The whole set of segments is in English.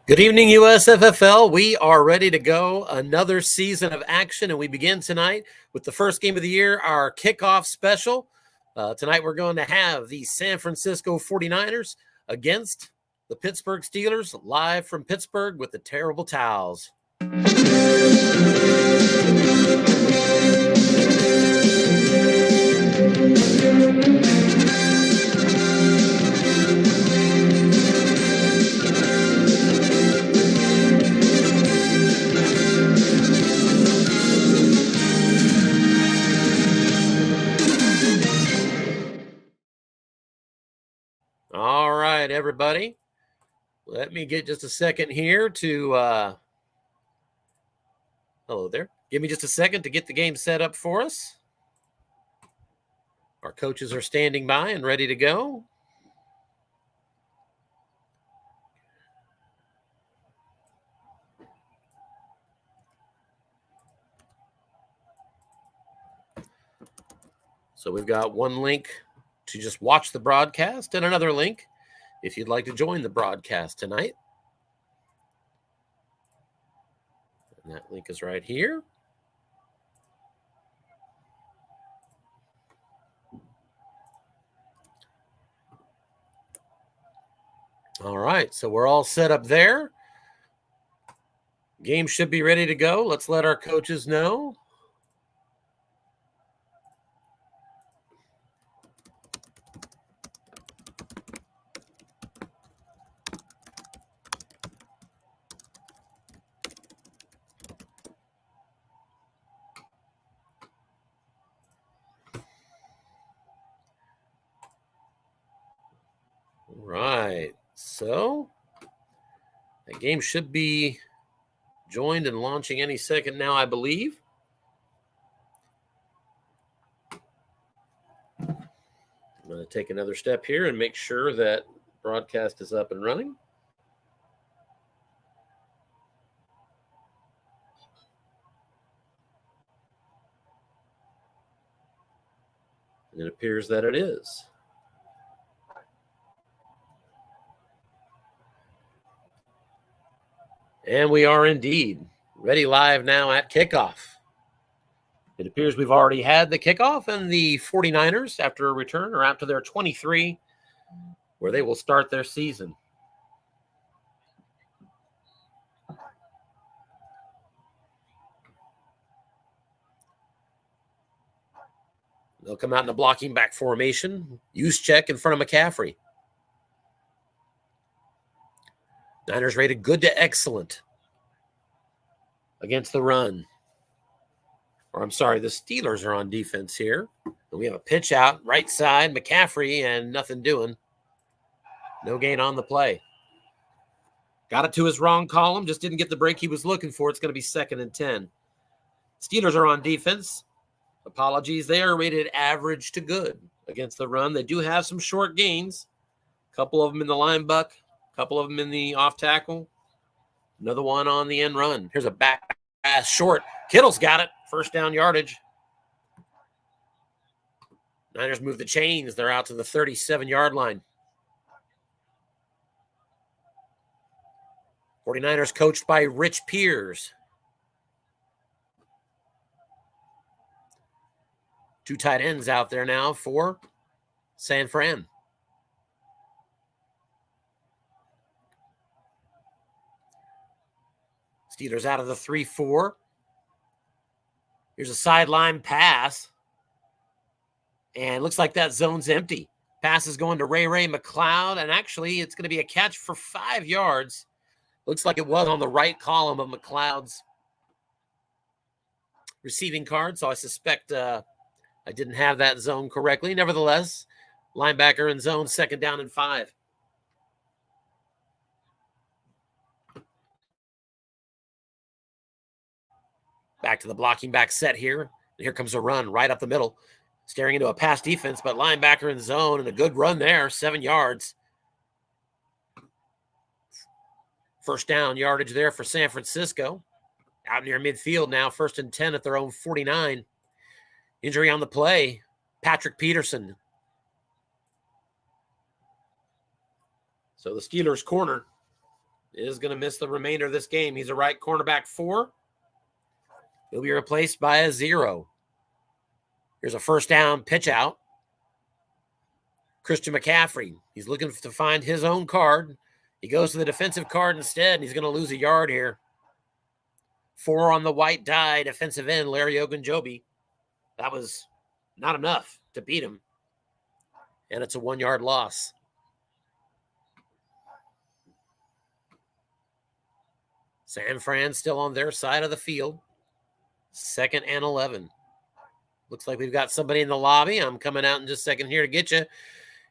Good evening, USFFL. We are ready to go. Another season of action, and we begin tonight with the first game of the year, our kickoff special. Tonight we're going to have the San Francisco 49ers against the Pittsburgh Steelers, live from Pittsburgh with the Terrible Towels. All right, everybody. Let me get just a second here to hello there. Give me just a second to get the game set up for us. Our coaches are standing by and ready to go. So we've got one link to just watch the broadcast and another link if you'd like to join the broadcast tonight. And that link is right here. All right, so we're all set up there. Game should be ready to go. Let's let our coaches know. Right, so the game should be joined and launching any second now, I believe. I'm going to take another step here and make sure that broadcast is up and running. And it appears that it is. And we are indeed ready live now at kickoff. It appears we've already had the kickoff, and the 49ers, after a return, are out to their 23, where they will start their season. They'll come out in a blocking back formation. Use check in front of McCaffrey. Niners rated good to excellent against the run. Or I'm sorry, the Steelers are on defense here. And we have a pitch out, right side, McCaffrey, and nothing doing. No gain on the play. Got it to his wrong column, just didn't get the break he was looking for. It's going to be 2nd and 10. Steelers are on defense. Apologies. They are rated average to good against the run. They do have some short gains. A couple of them in the line buck, a couple of them in the off tackle, another one on the end run. Here's a back pass short. Kittle's got it. First down yardage. Niners move the chains. They're out to the 37-yard line. 49ers coached by Rich Piers. Two tight ends out there now for San Fran. Steelers out of the 3-4. Here's a sideline pass. And it looks like that zone's empty. Pass is going to Ray McLeod. And actually, it's going to be a catch for 5 yards. Looks like it was on the right column of McLeod's receiving card. So I suspect I didn't have that zone correctly. Nevertheless, linebacker in zone, 2nd down and 5. Back to the blocking back set here. Here comes a run right up the middle. Staring into a pass defense, but linebacker in zone and a good run there, 7 yards. First down yardage there for San Francisco. Out near midfield now, 1st and 10 at their own 49. Injury on the play, Patrick Peterson. So the Steelers corner is going to miss the remainder of this game. He's a right cornerback 4. He'll be replaced by a 0. Here's a first down pitch out. Christian McCaffrey. He's looking to find his own card. He goes to the defensive card instead, and he's going to lose a yard here. 4 on the white die, defensive end, Larry Ogunjobi. That was not enough to beat him. And it's a 1-yard loss. San Fran still on their side of the field. 2nd and 11. Looks like we've got somebody in the lobby. I'm coming out in just a second here to get you.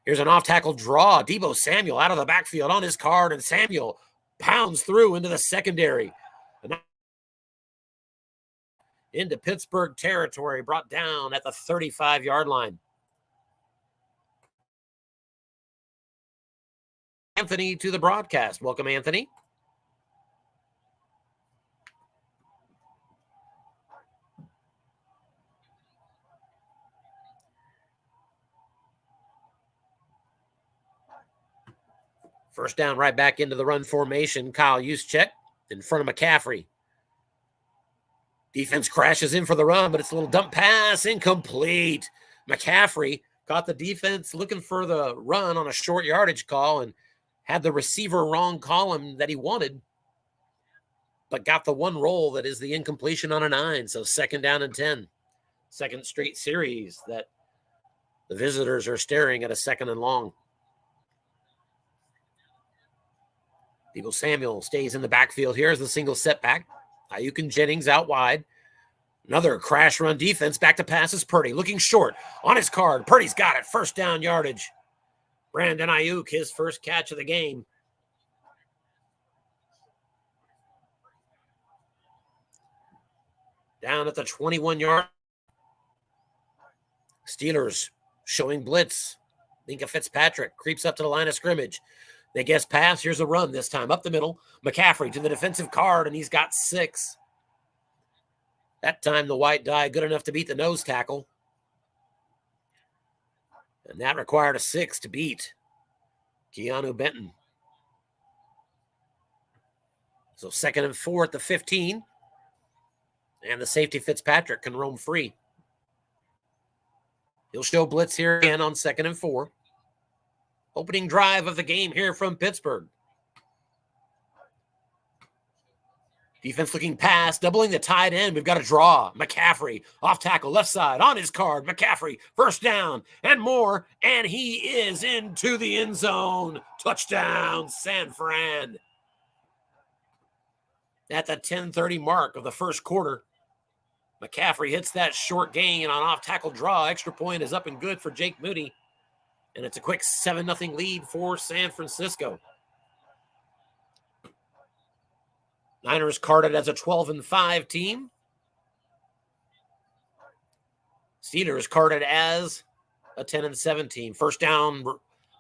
Here's an off-tackle draw. Deebo Samuel out of the backfield on his card, and Samuel pounds through into the secondary. Into Pittsburgh territory, brought down at the 35-yard line. Anthony to the broadcast. Welcome, Anthony. First down, right back into the run formation. Kyle Juszczyk in front of McCaffrey. Defense crashes in for the run, but it's a little dump pass, incomplete. McCaffrey caught the defense looking for the run on a short yardage call and had the receiver wrong column that he wanted, but got the one roll that is the incompletion on a 9. So 2nd down and 10. Second straight series that the visitors are staring at a 2nd and long. Deebo Samuel stays in the backfield. Here's the single setback. Ayuk and Jennings out wide. Another crash run defense. Back to passes. Purdy looking short on his card. Purdy's got it. First down yardage. Brandon Ayuk, his first catch of the game. Down at the 21-yard. Steelers showing blitz. Minka Fitzpatrick creeps up to the line of scrimmage. They guess pass. Here's a run this time. Up the middle. McCaffrey to the defensive card, and he's got 6. That time the white die good enough to beat the nose tackle. And that required a 6 to beat Keanu Benton. So 2nd and 4 at the 15. And the safety Fitzpatrick can roam free. He'll show blitz here again on 2nd and 4. Opening drive of the game here from Pittsburgh. Defense looking pass, doubling the tight end. We've got a draw. McCaffrey off tackle, left side, on his card. McCaffrey, first down and more. And he is into the end zone. Touchdown, San Fran. At the 10:30 mark of the first quarter, McCaffrey hits that short gain on off tackle draw. Extra point is up and good for Jake Moody. And it's a quick 7-0 lead for San Francisco. Niners carded as a 12-5 team. Steelers carded as a 10-7 team. First down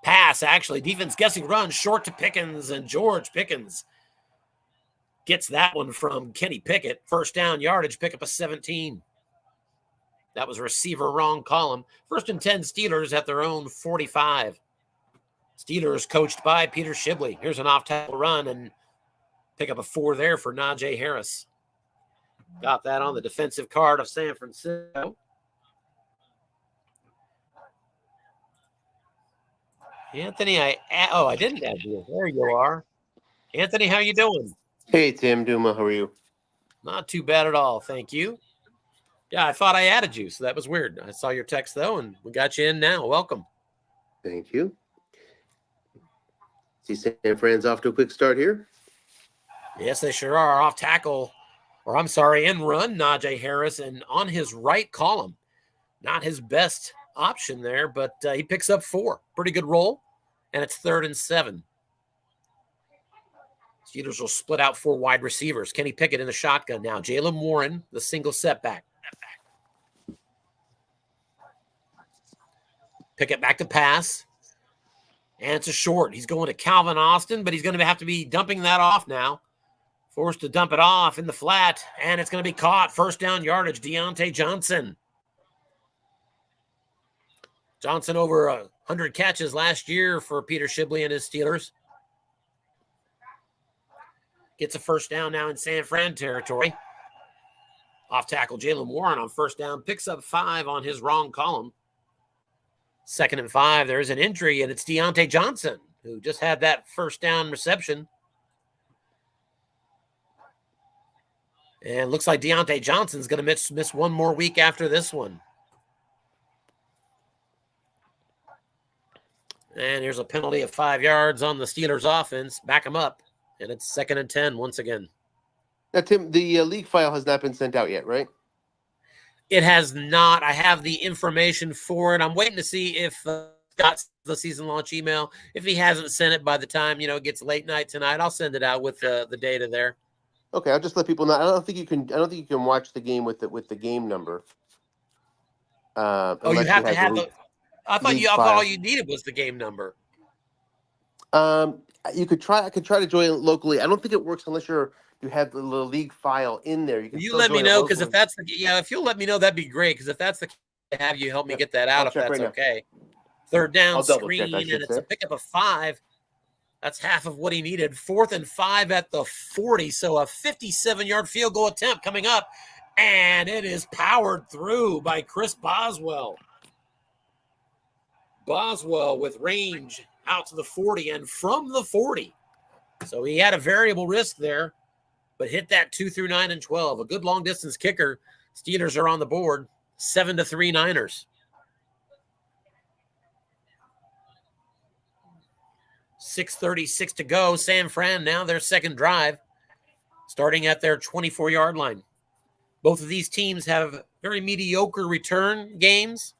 pass, actually. Defense guessing run short to Pickens, and George Pickens gets that one from Kenny Pickett. First down yardage, pick up a 17. That was receiver wrong column. 1st and 10 Steelers at their own 45. Steelers coached by Peter Shibley. Here's an off-tackle run and pick up a 4 there for Najee Harris. Got that on the defensive card of San Francisco. Anthony, I didn't add you. There you are. Anthony, how you doing? Hey, Tim. Doing well. How are you? Not too bad at all. Thank you. Yeah, I thought I added you, so that was weird. I saw your text, though, and we got you in now. Welcome. Thank you. See San Fran's off to a quick start here. Yes, they sure are. Off tackle, in run, Najee Harris, and on his right column. Not his best option there, but he picks up 4. Pretty good roll, and it's 3rd and 7. Steelers will split out 4 wide receivers. Kenny Pickett in the shotgun now. Jaylen Warren, the single setback. Pickett back to pass. And it's a short. He's going to Calvin Austin, but he's going to have to be dumping that off now. Forced to dump it off in the flat, and it's going to be caught. First down yardage, Deontay Johnson. Johnson over 100 catches last year for Peter Shibley and his Steelers. Gets a first down now in San Fran territory. Off tackle Jalen Warren on first down. Picks up 5 on his wrong column. 2nd and 5. There's an injury, and it's Deontay Johnson, who just had that first down reception. And looks like Deontay Johnson's going to miss one more week after this one. And here's a penalty of 5 yards on the Steelers offense. Back them up. And it's 2nd and 10 once again. Now, Tim, the league file has not been sent out yet, right? It has not. I have the information for it. I'm waiting to see if Scott's the season launch email. If he hasn't sent it by the time, it gets late night tonight, I'll send it out with the data there. Okay, I'll just let people know. I don't think you can watch the game with the game number. You have to have the. I thought all you needed was the game number. You could try. I could try to join locally. I don't think it works unless you have the league file in there. You let me know, because if that's if you'll let me know, that'd be great. Because if that's the case, have you help me get that out if that's okay. Third down screen, and it's a pickup of 5. That's half of what he needed. 4th and 5 at the 40. So a 57-yard field goal attempt coming up, and it is powered through by Chris Boswell. Boswell with range out to the 40 and from the 40. So he had a variable risk there, but hit that 2 through 9 and 12. A good long distance kicker. Steelers are on the board. 7-3 Niners. 6:36 to go. San Fran now their second drive, starting at their 24-yard line. Both of these teams have very mediocre return games.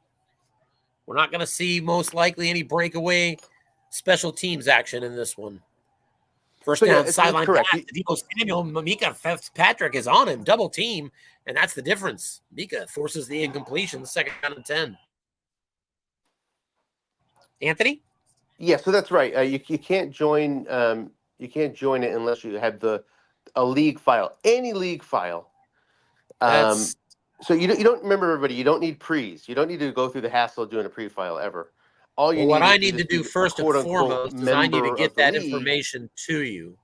We're not going to see most likely any breakaway special teams action in this one. First down, sideline pass. Deebo Samuel, Mika Fitzpatrick is on him, double team, and that's the difference. Mika forces the incompletion, 2nd down and 10. Anthony? Yeah, so that's right. You can't join. You can't join it unless you have a league file, any league file. So you don't remember, everybody. You don't need pre's. You don't need to go through the hassle of doing a pre-file ever. What I need to do first and foremost is I need to get that information to you.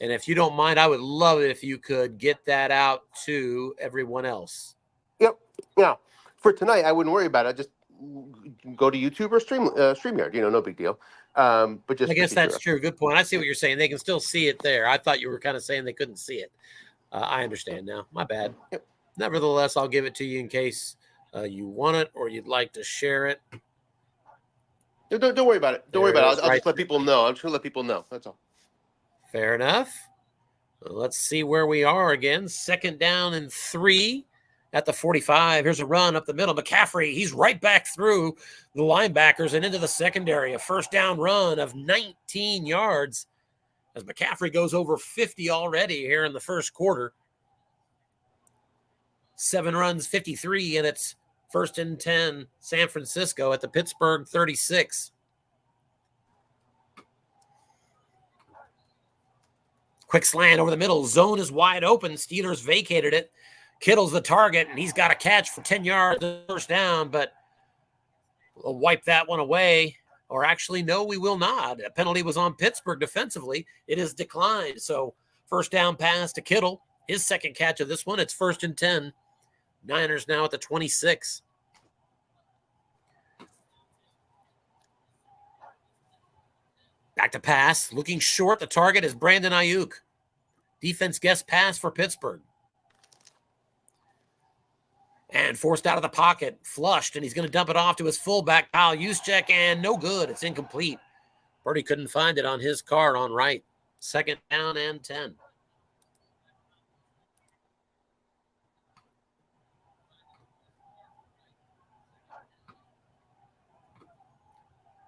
And if you don't mind, I would love it if you could get that out to everyone else. Yep. Yeah. For tonight, I wouldn't worry about it. Just go to YouTube or StreamYard. No big deal. But just I guess that's true. Good point. I see what you're saying. They can still see it there. I thought you were kind of saying they couldn't see it. I understand now. My bad. Yep. Nevertheless, I'll give it to you in case you want it or you'd like to share it. Don't worry about it. Don't worry about it. I'll just let people know. I'm just going to let people know. That's all. Fair enough. Let's see where we are again. 2nd down and 3 at the 45. Here's a run up the middle. McCaffrey, he's right back through the linebackers and into the secondary. A first down run of 19 yards as McCaffrey goes over 50 already here in the first quarter. 7 runs, 53, and it's 1st and 10, San Francisco at the Pittsburgh 36. Quick slant over the middle. Zone is wide open. Steelers vacated it. Kittle's the target, and he's got a catch for 10 yards, first down, but we'll wipe that one away. Or actually, no, we will not. A penalty was on Pittsburgh defensively. It is declined. So first down pass to Kittle. His second catch of this one. It's 1st and 10. Niners now at the 26. Back to pass. Looking short. The target is Brandon Ayuk. Defense gets pass for Pittsburgh. And forced out of the pocket. Flushed. And he's going to dump it off to his fullback, Kyle Juszczyk. And no good. It's incomplete. Purdy couldn't find it on his card on right. 2nd down and 10.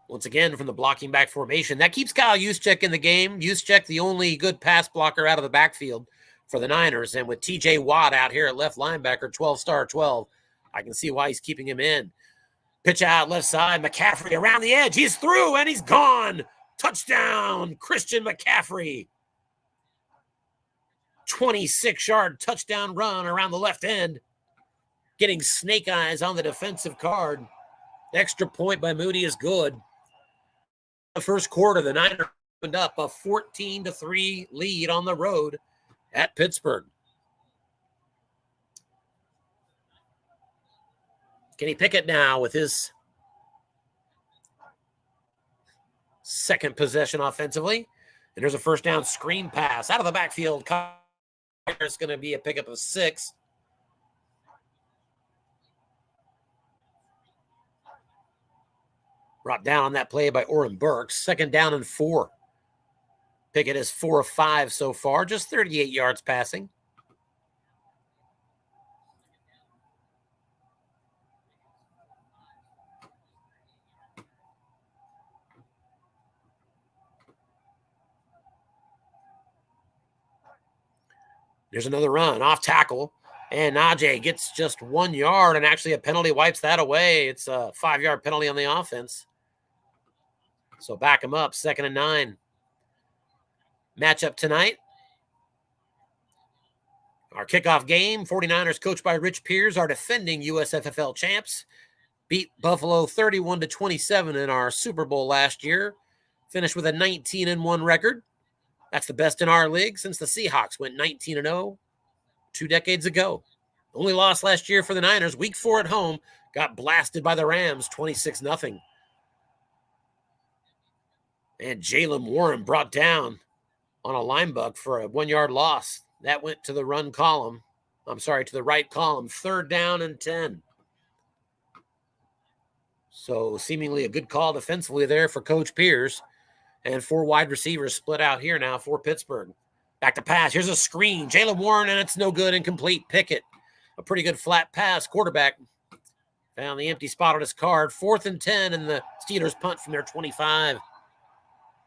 Once again, from the blocking back formation. That keeps Kyle Juszczyk in the game. Juszczyk, the only good pass blocker out of the backfield for the Niners. And with T.J. Watt out here at left linebacker, 12-star 12, I can see why he's keeping him in. Pitch out left side. McCaffrey around the edge. He's through, and he's gone. Touchdown, Christian McCaffrey. 26-yard touchdown run around the left end. Getting snake eyes on the defensive card. Extra point by Moody is good. The first quarter, the Niners opened up a 14-3 lead on the road at Pittsburgh. Kenny Pickett now with his second possession offensively. And there's a first down screen pass out of the backfield. It's going to be a pickup of 6. Brought down on that play by Oren Burks. 2nd down and 4. Pickett is 4 of 5 so far, just 38 yards passing. There's another run off tackle, and Najee gets just 1 yard, and actually a penalty wipes that away. It's a 5-yard penalty on the offense. So back him up, 2nd and 9. Matchup tonight. Our kickoff game, 49ers coached by Rich Pierce, our defending USFFL champs. Beat Buffalo 31-27 in our Super Bowl last year. Finished with a 19-1 record. That's the best in our league since the Seahawks went 19-0 2 decades ago. Only loss last year for the Niners, week 4 at home, got blasted by the Rams 26-0. And Jaylen Warren brought down on a linebuck for a 1-yard loss. That went to the run column. I'm sorry, to the right column. 3rd down and 10. So seemingly a good call defensively there for Coach Pierce. And 4 wide receivers split out here now for Pittsburgh. Back to pass. Here's a screen. Jaylen Warren, and it's no good. Incomplete. Pickett. A pretty good flat pass. Quarterback found the empty spot on his card. 4th and 10, and the Steelers punt from their 25.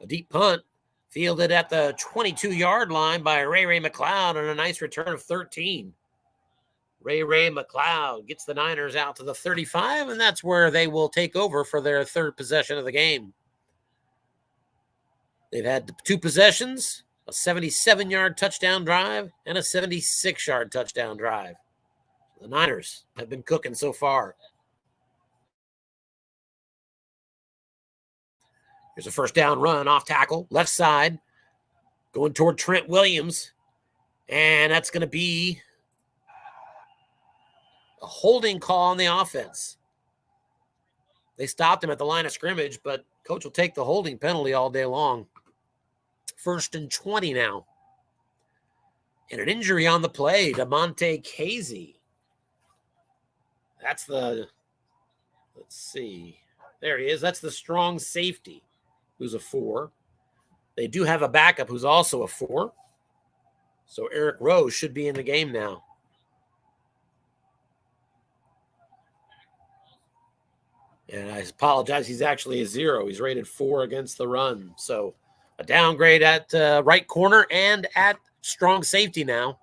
A deep punt fielded at the 22-yard line by Ray McLeod, and a nice return of 13. Ray McLeod gets the Niners out to the 35, and that's where they will take over for their 3rd possession of the game. They've had 2 possessions, a 77-yard touchdown drive and a 76-yard touchdown drive. The Niners have been cooking so far. Here's a first down run off tackle, left side, going toward Trent Williams. And that's going to be a holding call on the offense. They stopped him at the line of scrimmage, but coach will take the holding penalty all day long. 1st and 20 now. And an injury on the play, DeMonte Casey. That's the, let's see. There he is. That's the strong safety, who's a 4. They do have a backup who's also a 4. So Eric Rose should be in the game now. And I apologize, he's actually a 0. He's rated 4 against the run. So a downgrade at right corner and at strong safety now.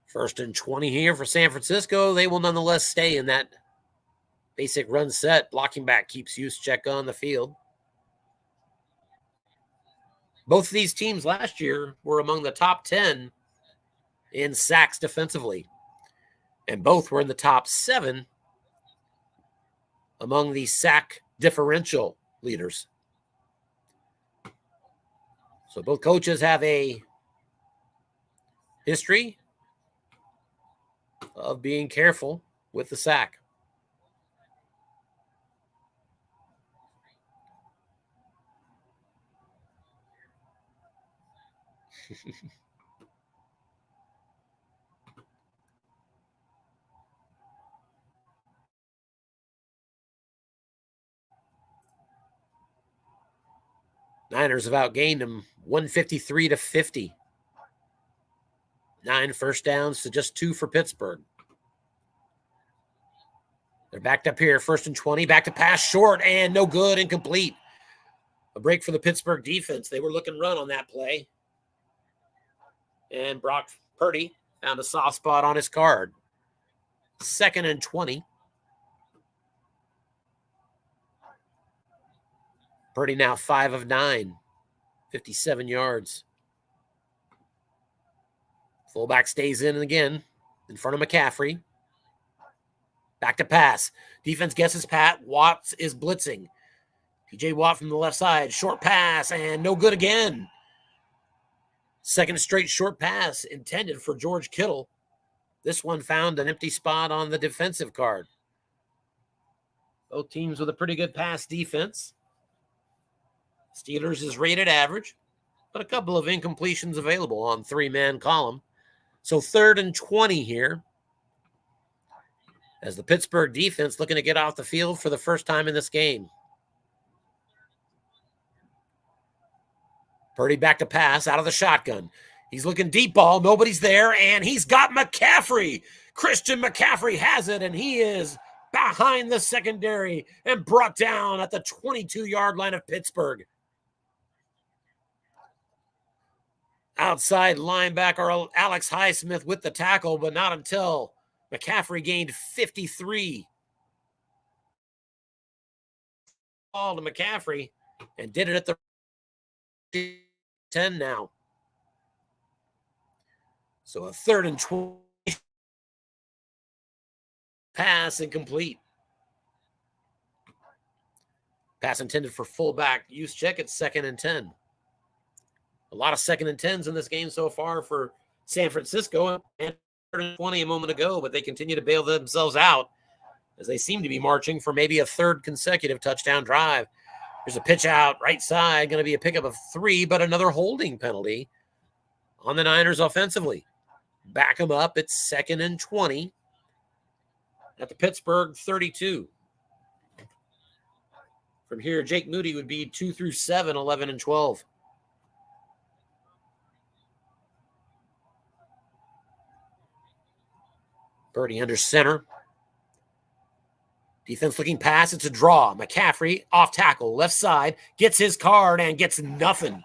First and 20 here for San Francisco. They will nonetheless stay in that basic run set. Blocking back keeps Juszczyk on the field. Both of these teams last year were among the top 10 in sacks defensively. And both were in the top 7 among the sack differential leaders. So both coaches have a history of being careful with the sack. Niners have outgained them 153-50. 9 first downs to just 2 for Pittsburgh. They're backed up here, 1st and 20. Back to pass, short, and no good, incomplete. A break for the Pittsburgh defense. They were looking run on that play. And Brock Purdy found a soft spot on his card. 2nd and 20. Purdy now 5 of 9, 57 yards. Fullback stays in again in front of McCaffrey. Back to pass. Defense guesses Pat. Watts is blitzing. TJ Watt from the left side. Short pass and no good again. Second straight short pass intended for George Kittle. This one found an empty spot on the defensive card. Both teams with a pretty good pass defense. Steelers is rated average, but a couple of incompletions available on three-man column. So 3rd and 20 here, as the Pittsburgh defense looking to get off the field for the first time in this game. Purdy back to pass out of the shotgun. He's looking deep ball. Nobody's there, and he's got McCaffrey. Christian McCaffrey has it, and he is behind the secondary and brought down at the 22-yard line of Pittsburgh. Outside linebacker Alex Highsmith with the tackle, but not until McCaffrey gained 53. Ball to McCaffrey and did it at the 10 now. So a 3rd and 20. Pass incomplete. Pass intended for fullback Juszczyk at 2nd and 10. A lot of 2nd and 10s in this game so far for San Francisco, and 3rd and 20 a moment ago, but they continue to bail themselves out as they seem to be marching for maybe a 3rd consecutive touchdown drive. There's a pitch out right side, going to be a pickup of 3, but another holding penalty on the Niners offensively. Back them up. It's 2nd and 20 at the Pittsburgh 32. From here, Jake Moody would be 2 through 7, 11 and 12. Purdy under center. Defense looking pass. It's a draw. McCaffrey off tackle, left side, gets his card and gets nothing.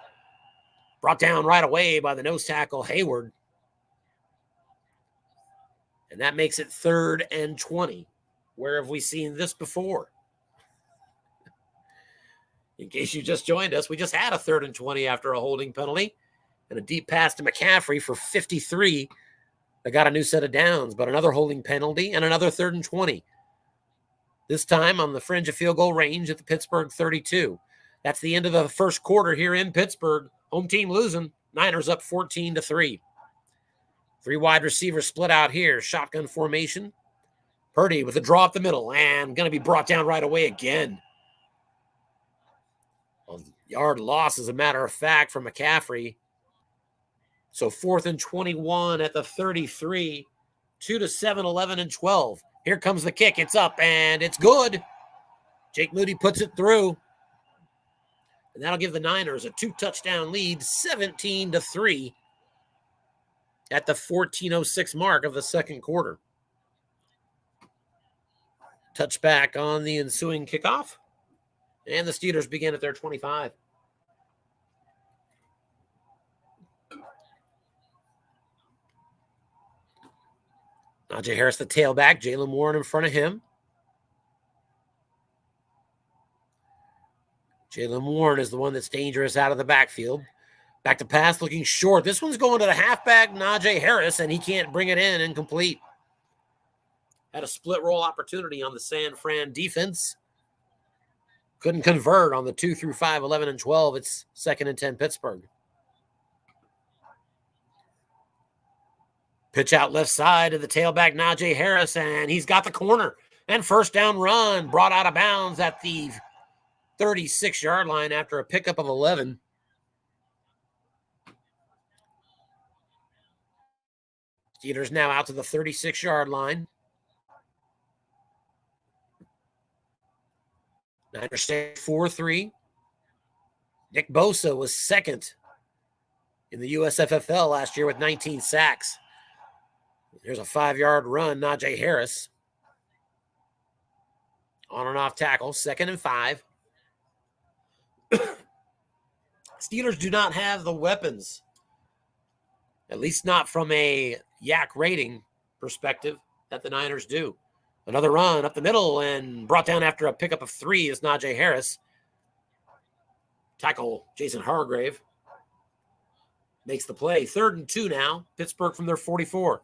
Brought down right away by the nose tackle, Hayward. And that makes it 3rd and 20. Where have we seen this before? In case you just joined us, we just had a 3rd and 20 after a holding penalty and a deep pass to McCaffrey for 53. They got a new set of downs, but another holding penalty and another 3rd and 20. This time on the fringe of field goal range at the Pittsburgh 32. That's the end of the first quarter here in Pittsburgh. Home team losing. Niners up 14-3. 3 wide receivers split out here. Shotgun formation. Purdy with a draw up the middle and going to be brought down right away again. Well, yard loss, as a matter of fact, from McCaffrey. So 4th and 21 at the 33. 2 to 7, 11 and 12. Here comes the kick. It's up and it's good. Jake Moody puts it through. And that'll give the Niners a 2-touchdown lead, 17-3 at the 14:06 mark of the second quarter. Touchback on the ensuing kickoff. And the Steelers begin at their 25. Najee Harris, the tailback. Jalen Warren in front of him. Jalen Warren is the one that's dangerous out of the backfield. Back to pass, looking short. This one's going to the halfback, Najee Harris, and he can't bring it in incomplete. Had a split roll opportunity on the San Fran defense. Couldn't convert on the 2 through 5, 11 and 12. It's 2nd and 10 Pittsburgh. Pitch out left side to the tailback, Najee Harris, and he's got the corner. And first down run brought out of bounds at the 36-yard line after a pickup of 11. Steelers now out to the 36-yard line. Niners stay 4-3. Nick Bosa was 2nd in the USFFL last year with 19 sacks. Here's a 5-yard run, Najee Harris. On and off tackle, 2nd and 5. Steelers do not have the weapons, at least not from a yak rating perspective, that the Niners do. Another run up the middle and brought down after a pickup of 3 is Najee Harris. Tackle Jason Hargrave makes the play. 3rd and 2 now. Pittsburgh from their 44.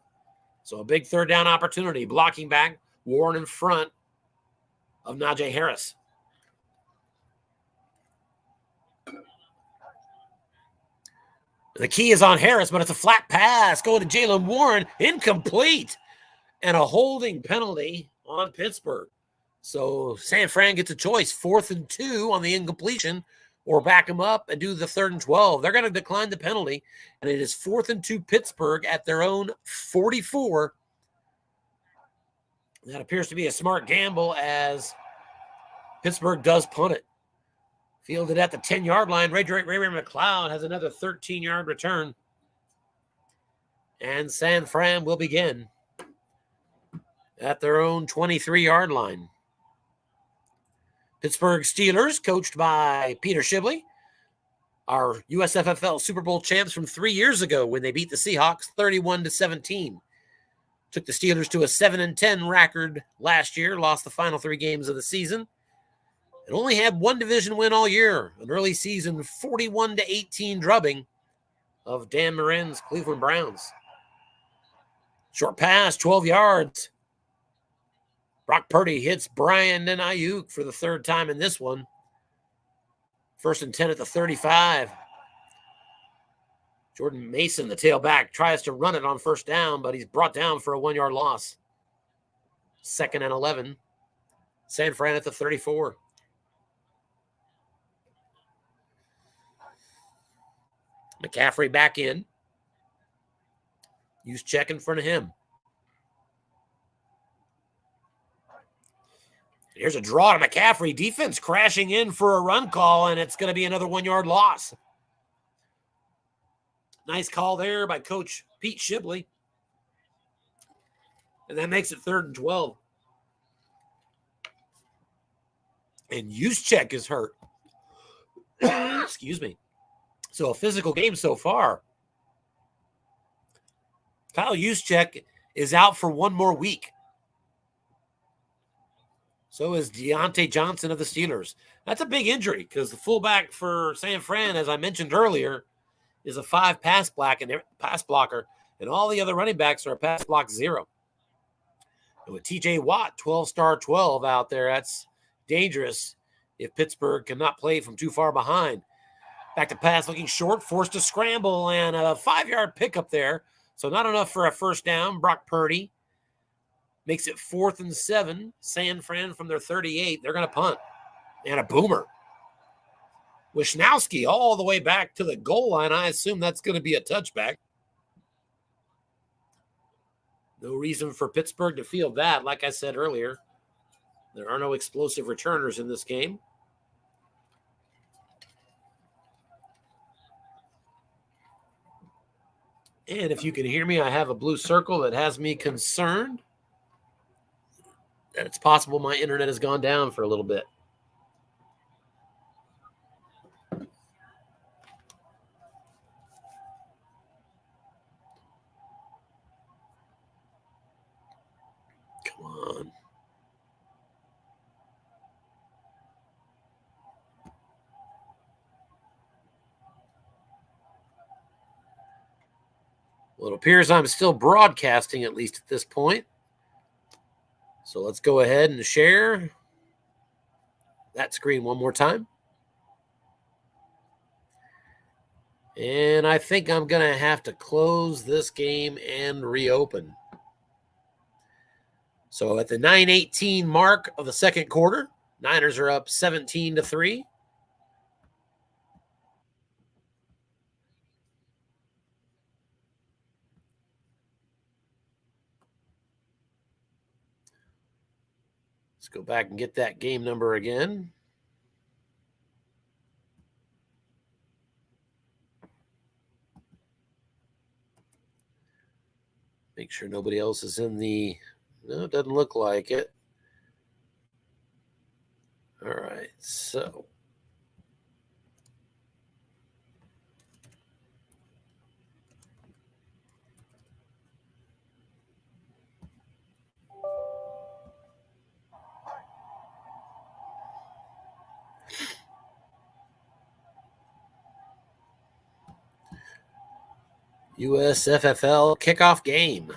So a big 3rd down opportunity. Blocking back. Warren in front of Najee Harris. The key is on Harris, but it's a flat pass going to Jaylen Warren. Incomplete. And a holding penalty on Pittsburgh. So San Fran gets a choice, 4th and 2 on the incompletion, or back them up and do the 3rd and 12. They're going to decline the penalty, and it is 4th and 2 Pittsburgh at their own 44. That appears to be a smart gamble as Pittsburgh does punt it. Fielded at the 10-yard line. Ray McLeod has another 13-yard return. And San Fran will begin at their own 23-yard line. Pittsburgh Steelers, coached by Peter Shibley, our USFFL Super Bowl champs from 3 years ago when they beat the Seahawks 31-17. Took the Steelers to a 7-10 record last year, lost the final 3 games of the season, and only had one division win all year, an early season 41-18 drubbing of Dan Morin's Cleveland Browns. Short pass, 12 yards. Brock Purdy hits Brandon Ayuk for the 3rd time in this one. 1st and 10 at the 35. Jordan Mason, the tailback, tries to run it on 1st down, but he's brought down for a 1-yard loss. 2nd and 11. San Fran at the 34. McCaffrey back in. Juszczyk in front of him. Here's a draw to McCaffrey. Defense crashing in for a run call, and it's going to be another 1-yard loss. Nice call there by Coach Pete Shibley. And that makes it 3rd and 12. And Juszczyk is hurt. Excuse me. So a physical game so far. Kyle Juszczyk is out for 1 more week. So is Deontay Johnson of the Steelers. That's a big injury because the fullback for San Fran, as I mentioned earlier, is a 5 pass blocker, and all the other running backs are a pass block 0. And with TJ Watt, 12-star 12 out there, that's dangerous if Pittsburgh cannot play from too far behind. Back to pass, looking short, forced to scramble, and a 5-yard pickup there. So not enough for a 1st down. Brock Purdy makes it 4th and 7. San Fran from their 38. They're going to punt. And a boomer. Wisnowski all the way back to the goal line. I assume that's going to be a touchback. No reason for Pittsburgh to field that. Like I said earlier, there are no explosive returners in this game. And if you can hear me, I have a blue circle that has me concerned that it's possible my internet has gone down for a little bit. Come on. Well, it appears I'm still broadcasting, at least at this point. So let's go ahead and share that screen one more time. And I think I'm going to have to close this game and reopen. So at the 9:18 mark of the 2nd quarter, Niners are up 17-3. Let's go back and get that game number again. Make sure nobody else is in the... No, it doesn't look like it. All right, so... USFFL kickoff game.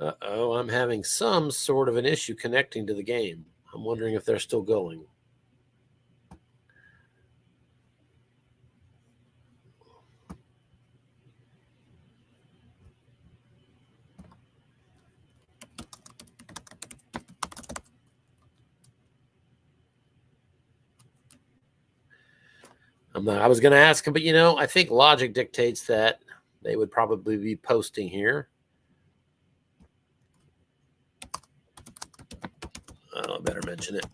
Uh-oh, I'm having some sort of an issue connecting to the game. I'm wondering if they're still going. I was going to ask him, but I think logic dictates that they would probably be posting here. Oh, I better mention it.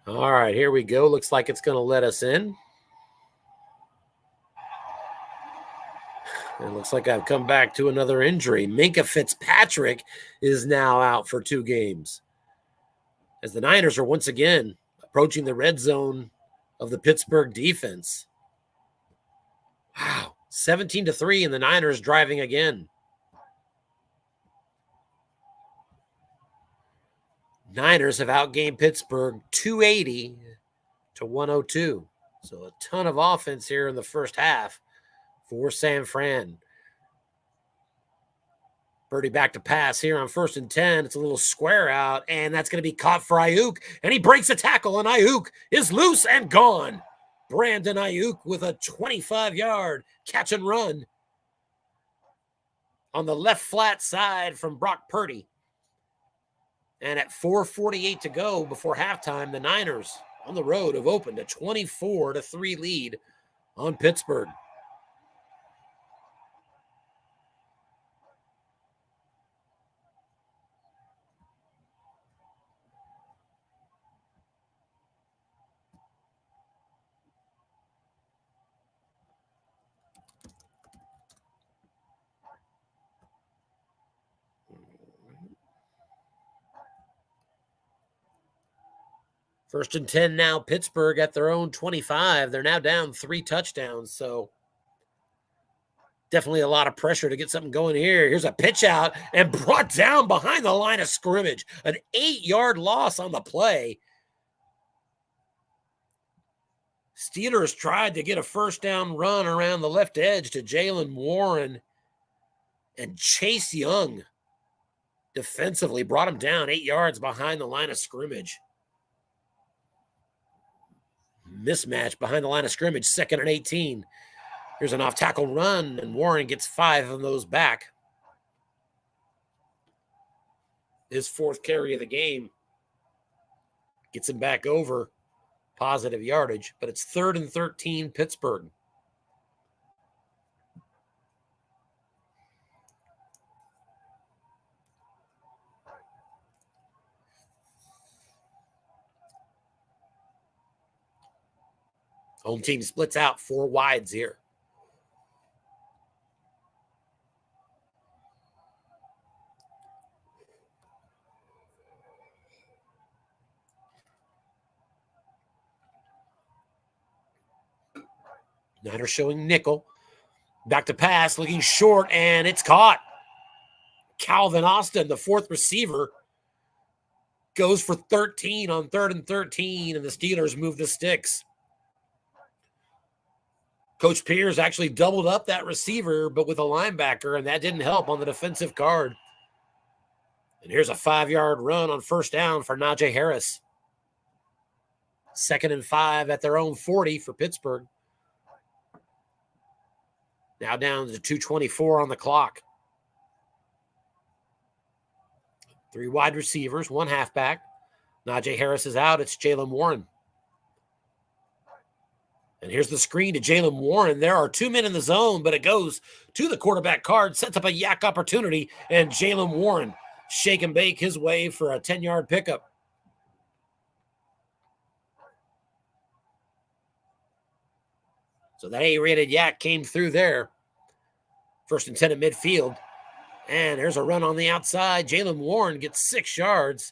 All right, here we go. Looks like it's going to let us in. It looks like I've come back to another injury. Minkah Fitzpatrick is now out for 2 games, as the Niners are once again approaching the red zone of the Pittsburgh defense. Wow, 17-3, and the Niners driving again. Niners have outgained Pittsburgh 280-102. So a ton of offense here in the first half for San Fran. Birdie back to pass here on 1st and 10. It's a little square out, and that's going to be caught for Ayuk. And he breaks a tackle, and Ayuk is loose and gone. Brandon Ayuk with a 25-yard catch and run on the left flat side from Brock Purdy. And at 4:48 to go before halftime, the Niners on the road have opened a 24-3 lead on Pittsburgh. First and 10 now, Pittsburgh at their own 25. They're now down 3 touchdowns, so definitely a lot of pressure to get something going here. Here's a pitch out and brought down behind the line of scrimmage. An 8-yard loss on the play. Steelers tried to get a first down run around the left edge to Jaylen Warren, and Chase Young defensively brought him down 8 yards behind the line of scrimmage. Mismatch behind the line of scrimmage, 2nd and 18. Here's an off-tackle run, and Warren gets 5 of those back. His 4th carry of the game gets him back over positive yardage, but it's 3rd and 13, Pittsburgh. Home team splits out 4 wides here. Niners showing nickel. Back to pass, looking short, and it's caught. Calvin Austin, the 4th receiver, goes for 13 on 3rd and 13, and the Steelers move the sticks. Coach Pierce actually doubled up that receiver, but with a linebacker, and that didn't help on the defensive card. And here's a 5-yard run on 1st down for Najee Harris. 2nd and 5 at their own 40 for Pittsburgh. Now down to 2:24 on the clock. 3 wide receivers, 1 halfback. Najee Harris is out. It's Jaylen Warren. And here's the screen to Jaylen Warren. There are 2 men in the zone, but it goes to the quarterback card, sets up a yak opportunity, and Jaylen Warren shake and bake his way for a 10-yard pickup. So that A-rated yak came through there. 1st and 10 at midfield. And there's a run on the outside. Jalen Warren gets 6 yards.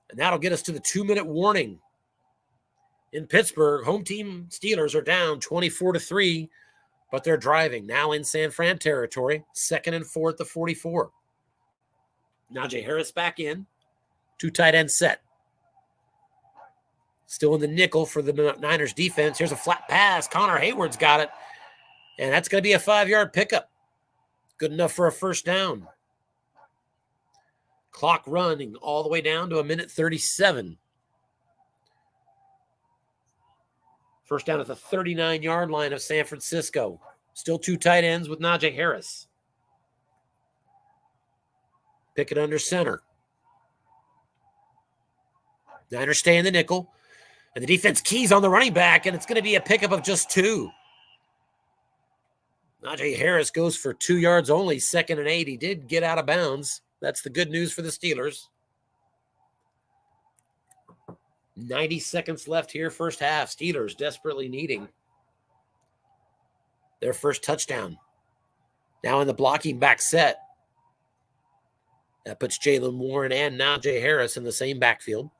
And that'll get us to the 2-minute warning. In Pittsburgh, home team Steelers are down 24-3, but they're driving. Now in San Fran territory, 2nd and 4 at the 44. Najee Harris back in. 2 tight end set. Still in the nickel for the Niners defense. Here's a flat pass. Connor Hayward's got it. And that's going to be a 5-yard pickup. Good enough for a 1st down. Clock running all the way down to 1:37. 1st down at the 39-yard line of San Francisco. Still 2 tight ends with Najee Harris. Pickett under center. Niners stay in the nickel. And the defense keys on the running back, and it's going to be a pickup of just 2. Najee Harris goes for 2 yards only, 2nd and 8. He did get out of bounds. That's the good news for the Steelers. 90 seconds left here, 1st half. Steelers desperately needing their 1st touchdown. Now in the blocking back set. That puts Jalen Warren and Najee Harris in the same backfield.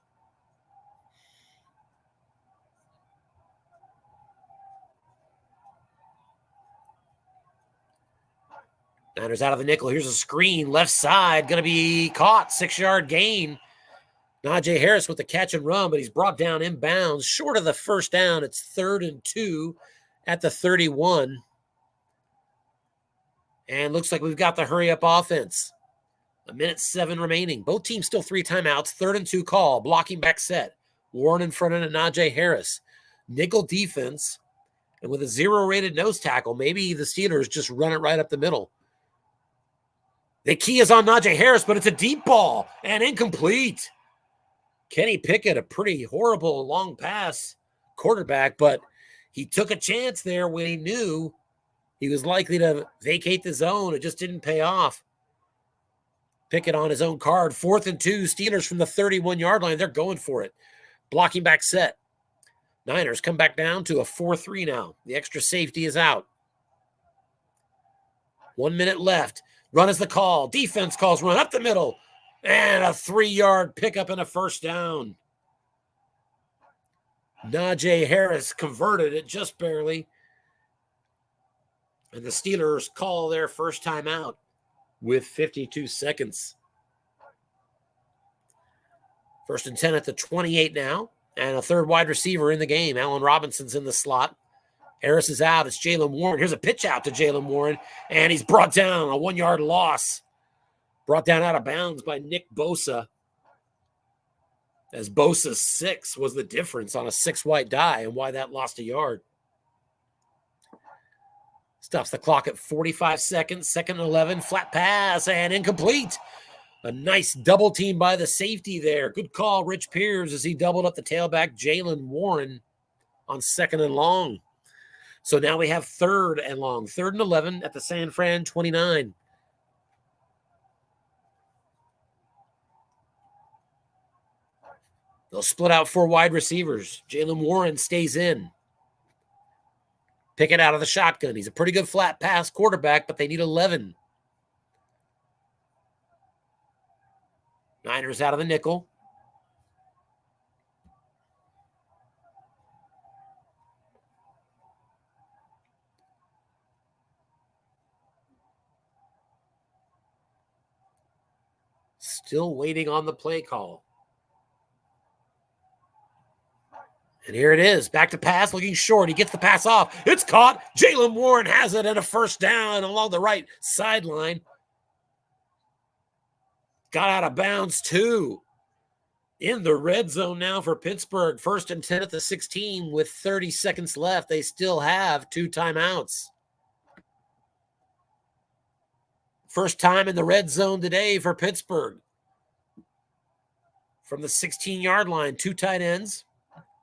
Niners out of the nickel. Here's a screen. Left side. Going to be caught. 6-yard gain. Najee Harris with the catch and run, but he's brought down inbounds. Short of the 1st down. It's 3rd and 2 at the 31. And looks like we've got the hurry-up offense. 1:07 remaining. Both teams still 3 timeouts. 3rd and 2 call. Blocking back set. Warren in front of Najee Harris. Nickel defense. And with a 0-rated nose tackle, maybe the Steelers just run it right up the middle. The key is on Najee Harris, but it's a deep ball and incomplete. Kenny Pickett, a pretty horrible long pass quarterback, but he took a chance there when he knew he was likely to vacate the zone. It just didn't pay off. Pickett on his own card. 4th and 2, Steelers from the 31-yard line. They're going for it. Blocking back set. Niners come back down to a 4-3 now. The extra safety is out. 1 minute left. Run is the call. Defense calls run up the middle. And a 3-yard pickup and a 1st down. Najee Harris converted it just barely. And the Steelers call their 1st timeout with 52 seconds. 1st and 10 at the 28 now. And a 3rd wide receiver in the game. Allen Robinson's in the slot. Harris is out. It's Jalen Warren. Here's a pitch out to Jalen Warren. And he's brought down. A 1-yard loss. Brought down out of bounds by Nick Bosa. As Bosa's 6 was the difference on a 6-white die and why that lost a yard. Stops the clock at 45 seconds. 2nd and 11. Flat pass and incomplete. A nice double team by the safety there. Good call, Rich Pierce, as he doubled up the tailback, Jalen Warren, on 2nd and long. So now we have 3rd and long. 3rd and 11 at the San Fran 29. They'll split out 4 wide receivers. Jalen Warren stays in. Pickett out of the shotgun. He's a pretty good flat pass quarterback, but they need 11. Niners out of the nickel. Still waiting on the play call. And here it is. Back to pass, looking short. He gets the pass off. It's caught. Jalen Warren has it, and a 1st down along the right sideline. Got out of bounds, too. In the red zone now for Pittsburgh. 1st and 10 at the 16 with 30 seconds left. They still have 2 timeouts. First time in the red zone today for Pittsburgh. From the 16-yard line, 2 tight ends.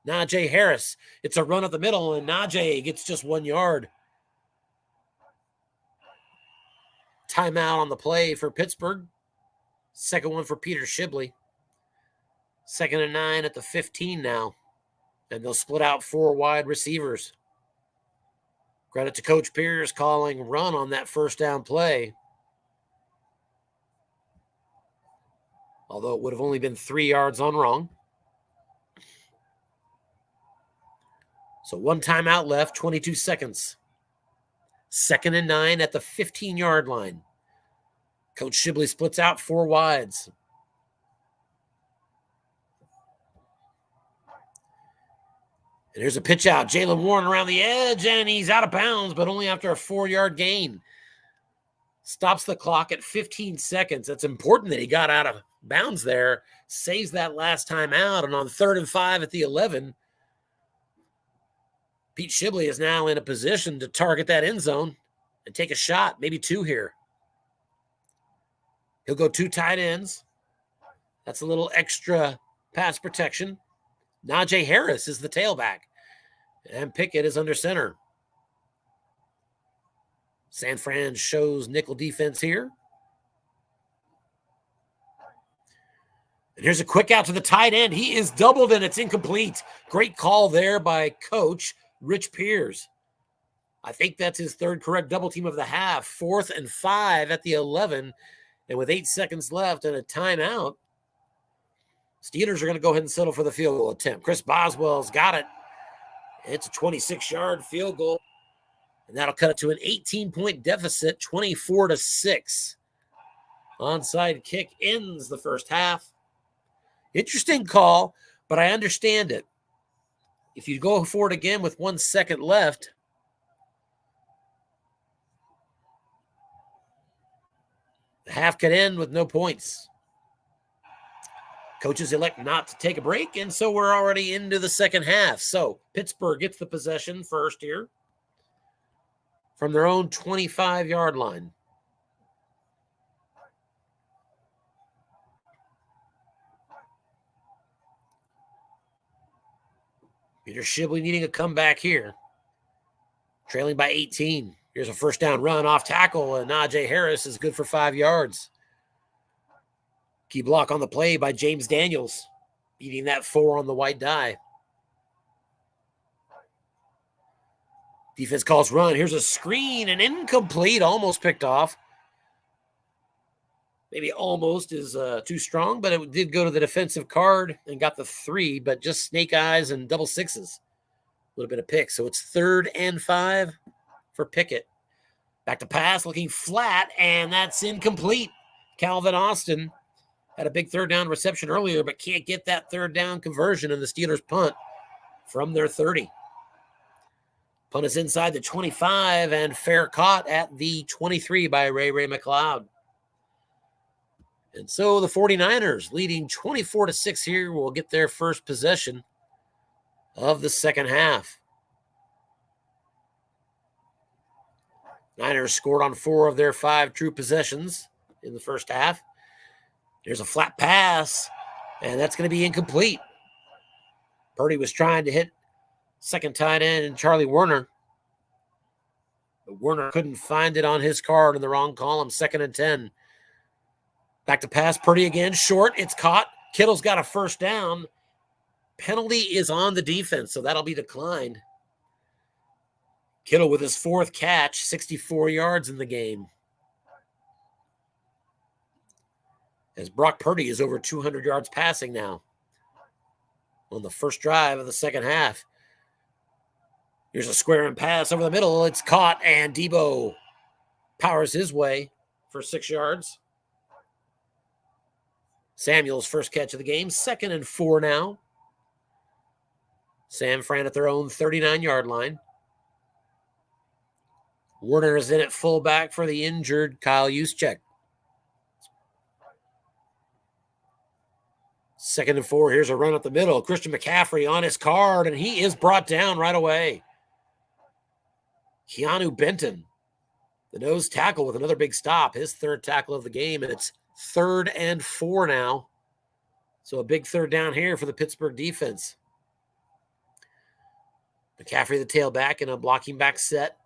Najee Harris. It's a run up the middle, and Najee gets just 1 yard. Timeout on the play for Pittsburgh. Second one for Peter Shibley. 2nd and 9 at the 15 now. And they'll split out 4 wide receivers. Credit to Coach Pierce calling run on that first down play. Although it would have only been 3 yards on wrong. So 1 timeout left, 22 seconds. 2nd and 9 at the 15-yard line. Coach Shibley splits out 4 wides. And here's a pitch out. Jalen Warren around the edge, and he's out of bounds, but only after a 4-yard gain. Stops the clock at 15 seconds. It's important that he got out of bounds there. Saves that last time out, and on 3rd and 5 at the 11, Pete Shibley is now in a position to target that end zone and take a shot, maybe 2 here. He'll go 2 tight ends. That's a little extra pass protection. Najee Harris is the tailback, and Pickett is under center. San Fran shows nickel defense here. And here's a quick out to the tight end. He is doubled, and it's incomplete. Great call there by Coach Rich Pierce. I think that's his 3rd correct double team of the half. 4th and 5 at the 11, and with 8 seconds left and a timeout, Steelers are going to go ahead and settle for the field goal attempt. Chris Boswell's got it. It's a 26-yard field goal, and that'll cut it to an 18-point deficit, 24-6. Onside kick ends the first half. Interesting call, but I understand it. If you go for it again with 1 second left, the half could end with no points. Coaches elect not to take a break, and so we're already into the second half. So Pittsburgh gets the possession first here from their own 25-yard line. Peter Shibley needing a comeback here. Trailing by 18. Here's a first down run off tackle, and Najee Harris is good for 5 yards. Key block on the play by James Daniels, beating that 4 on the white die. Defense calls run. Here's a screen, and incomplete, almost picked off. Maybe almost is too strong, but it did go to the defensive card and got the 3, but just snake eyes and double sixes. A little bit of pick. So it's 3rd and 5 for Pickett. Back to pass, looking flat, and that's incomplete. Calvin Austin had a big 3rd down reception earlier, but can't get that 3rd down conversion, and the Steelers punt from their 30. Punt is inside the 25, and fair caught at the 23 by Ray McLeod. And so the 49ers, leading 24-6 here, will get their first possession of the second half. Niners scored on 4 of their 5 true possessions in the first half. There's a flat pass, and that's going to be incomplete. Purdy was trying to hit second tight end and Charlie Werner, but Werner couldn't find it on his card in the wrong column. 2nd and 10. Back to pass, Purdy again, short. It's caught. Kittle's got a first down. Penalty is on the defense, so that'll be declined. Kittle with his 4th catch, 64 yards in the game. As Brock Purdy is over 200 yards passing now on the first drive of the second half. Here's a square and pass over the middle. It's caught, and Debo powers his way for 6 yards. Samuel's first catch of the game, 2nd and 4 now. San Fran at their own 39-yard line. Warner is in at fullback for the injured Kyle Juszczyk. 2nd and 4. Here's a run up the middle. Christian McCaffrey on his card, and he is brought down right away. Keanu Benton, the nose tackle, with another big stop. His 3rd tackle of the game, and it's 3rd and 4 now. So a big 3rd down here for the Pittsburgh defense. McCaffrey, the tailback, in a blocking back set.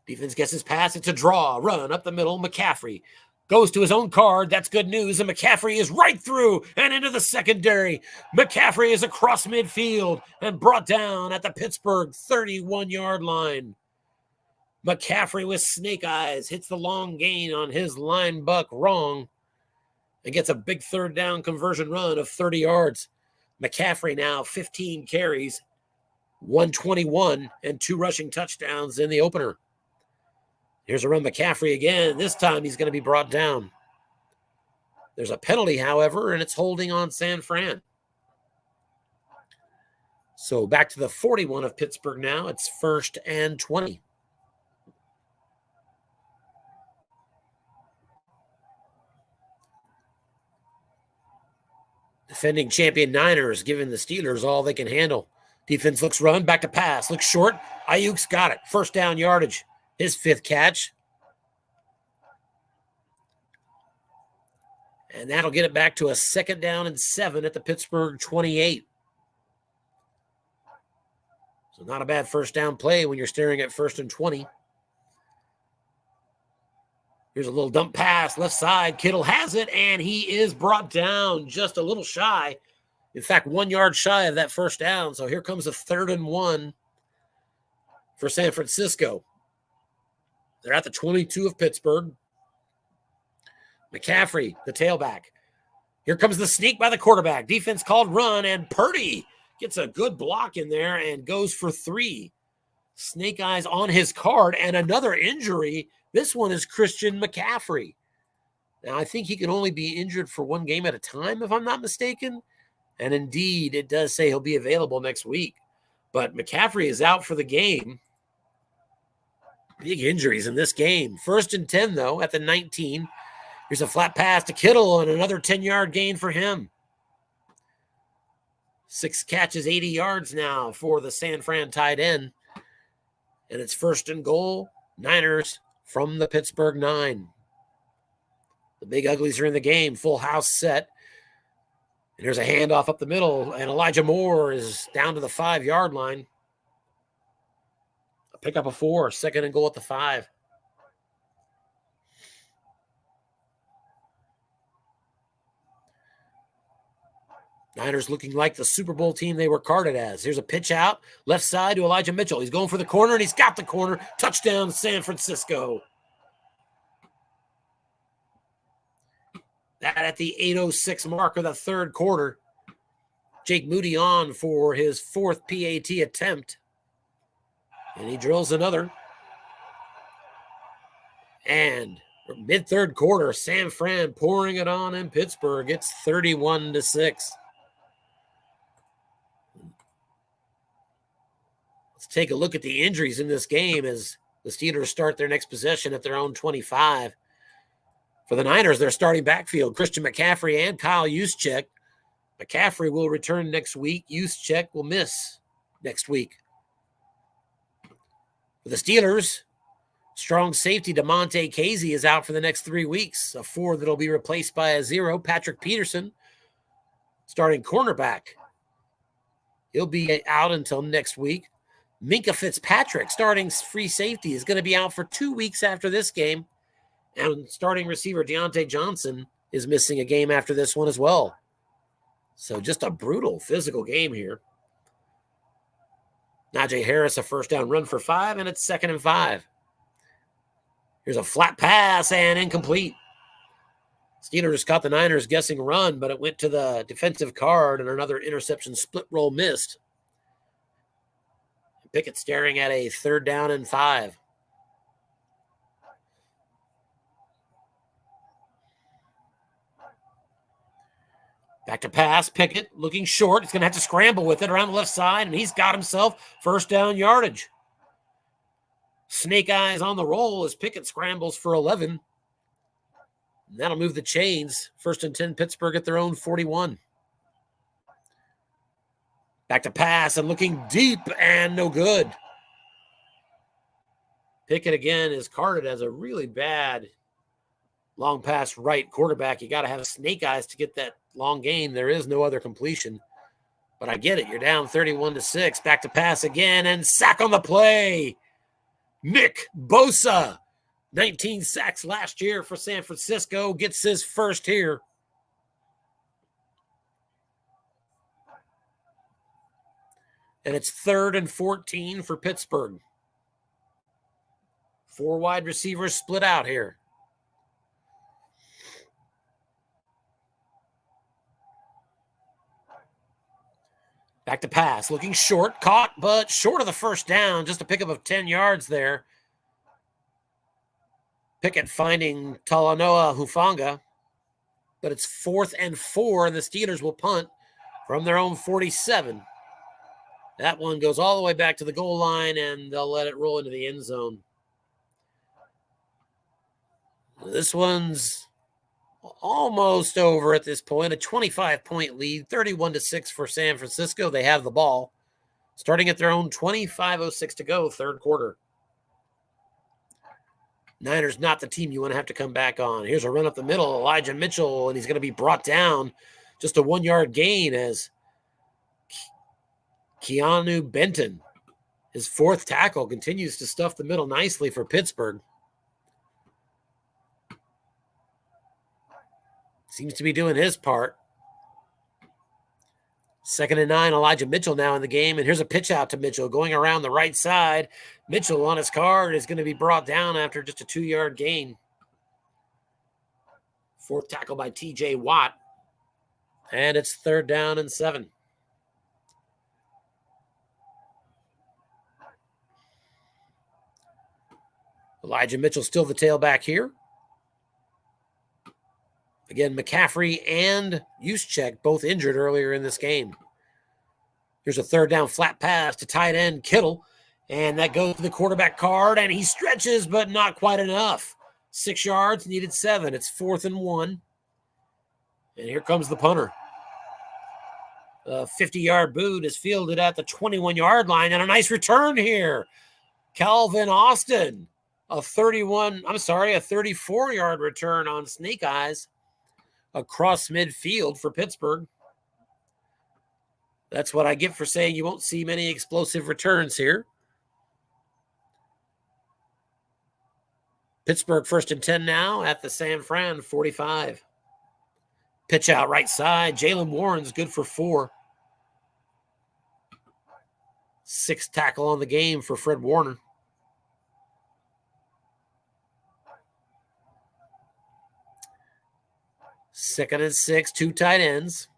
Defense gets his pass. It's a draw. Run up the middle. McCaffrey Goes to his own card. That's good news. And McCaffrey is right through and into the secondary. McCaffrey is across midfield and brought down at the Pittsburgh 31-yard line. McCaffrey with snake eyes hits the long gain on his line buck wrong and gets a big third down conversion run of 30 yards. McCaffrey now 15 carries, 121, and 2 rushing touchdowns in the opener. Here's a run McCaffrey again. This time he's going to be brought down. There's a penalty, however, and it's holding on San Fran. So back to the 41 of Pittsburgh now. It's 1st and 20. Defending champion Niners giving the Steelers all they can handle. Defense looks run, back to pass, looks short. Ayuk's got it. 1st down yardage. His 5th catch. And that'll get it back to a 2nd down and 7 at the Pittsburgh 28. So not a bad 1st down play when you're staring at 1st and 20. Here's a little dump pass, left side. Kittle has it, and he is brought down just a little shy. In fact, 1 yard shy of that 1st down. So here comes a 3rd and 1 for San Francisco. They're at the 22 of Pittsburgh. McCaffrey, the tailback. Here comes the sneak by the quarterback. Defense called run, and Purdy gets a good block in there and goes for 3. Snake eyes on his card, and another injury. This one is Christian McCaffrey. Now, I think he can only be injured for 1 game at a time, if I'm not mistaken. And indeed, it does say he'll be available next week. But McCaffrey is out for the game. Big injuries in this game. 1st and 10, though, at the 19. Here's a flat pass to Kittle and another 10-yard gain for him. 6 catches, 80 yards now for the San Fran tight end. And it's 1st and goal. Niners from the Pittsburgh 9. The Big Uglies are in the game. Full house set. And here's a handoff up the middle. And Elijah Moore is down to the 5-yard line. A pickup of 4. 2nd and goal at the 5. Niners looking like the Super Bowl team they were carded as. Here's a pitch out, left side to Elijah Mitchell. He's going for the corner, and he's got the corner. Touchdown, San Francisco. That at the 8:06 mark of the 3rd quarter. Jake Moody on for his 4th PAT attempt. And he drills another. And mid-3rd quarter, San Fran pouring it on in Pittsburgh. It's 31-6. Let's take a look at the injuries in this game as the Steelers start their next possession at their own 25. For the Niners, their starting backfield, Christian McCaffrey and Kyle Juszczyk. McCaffrey will return next week. Juszczyk will miss next week. For the Steelers, strong safety DeMonte Casey is out for the next 3 weeks. A 4 that'll be replaced by a 0. Patrick Peterson, starting cornerback. He'll be out until next week. Minka Fitzpatrick, starting free safety, is going to be out for 2 weeks after this game. And starting receiver Deontay Johnson is missing a game after this one as well. So just a brutal physical game here. Najee Harris, a 1st down run for 5, and it's 2nd and 5. Here's a flat pass and incomplete. Steelers caught the Niners guessing run, but it went to the defensive card and another interception split roll missed. Pickett staring at a 3rd down and 5. Back to pass. Pickett looking short. He's going to have to scramble with it around the left side, and he's got himself 1st down yardage. Snake eyes on the roll as Pickett scrambles for 11. And that'll move the chains. 1st and 10, Pittsburgh at their own 41. Back to pass and looking deep and no good. Pickett again is carded as a really bad long pass right quarterback. You got to have snake eyes to get that long gain. There is no other completion. But I get it. You're down 31-6. Back to pass again and sack on the play. Nick Bosa 19 sacks last year for San Francisco. Gets his first here. And it's 3rd and 14 for Pittsburgh. 4 wide receivers split out here. Back to pass, looking short, caught, but short of the first down, just a pickup of 10 yards there. Pickett finding Talanoa Hufanga, but it's 4th and 4, and the Steelers will punt from their own 47. That one goes all the way back to the goal line, and they'll let it roll into the end zone. This one's almost over at this point. A 25-point lead, 31-6 for San Francisco. They have the ball. Starting at their own 25:06 to go, third quarter. Niners not the team you want to have to come back on. Here's a run up the middle, Elijah Mitchell, and he's going to be brought down. Just a 1-yard gain as Keanu Benton, his 4th tackle, continues to stuff the middle nicely for Pittsburgh. Seems to be doing his part. 2nd and 9, Elijah Mitchell now in the game, and here's a pitch out to Mitchell going around the right side. Mitchell on his card is going to be brought down after just a 2-yard gain. 4th tackle by TJ Watt, and it's 3rd down and 7. Elijah Mitchell still the tailback here. Again, McCaffrey and Juszczyk both injured earlier in this game. Here's a 3rd down flat pass to tight end Kittle, and that goes to the quarterback card, and he stretches, but not quite enough. 6 yards, needed 7. It's 4th and 1. And here comes the punter. A 50-yard boot is fielded at the 21-yard line, and a nice return here. Calvin Austin, a 34-yard return on Snake Eyes across midfield for Pittsburgh. That's what I get for saying you won't see many explosive returns here. Pittsburgh 1st and 10 now at the San Fran 45. Pitch out right side. Jalen Warren's good for 4. 6th tackle on the game for Fred Warner. Second and 6, 2 tight ends.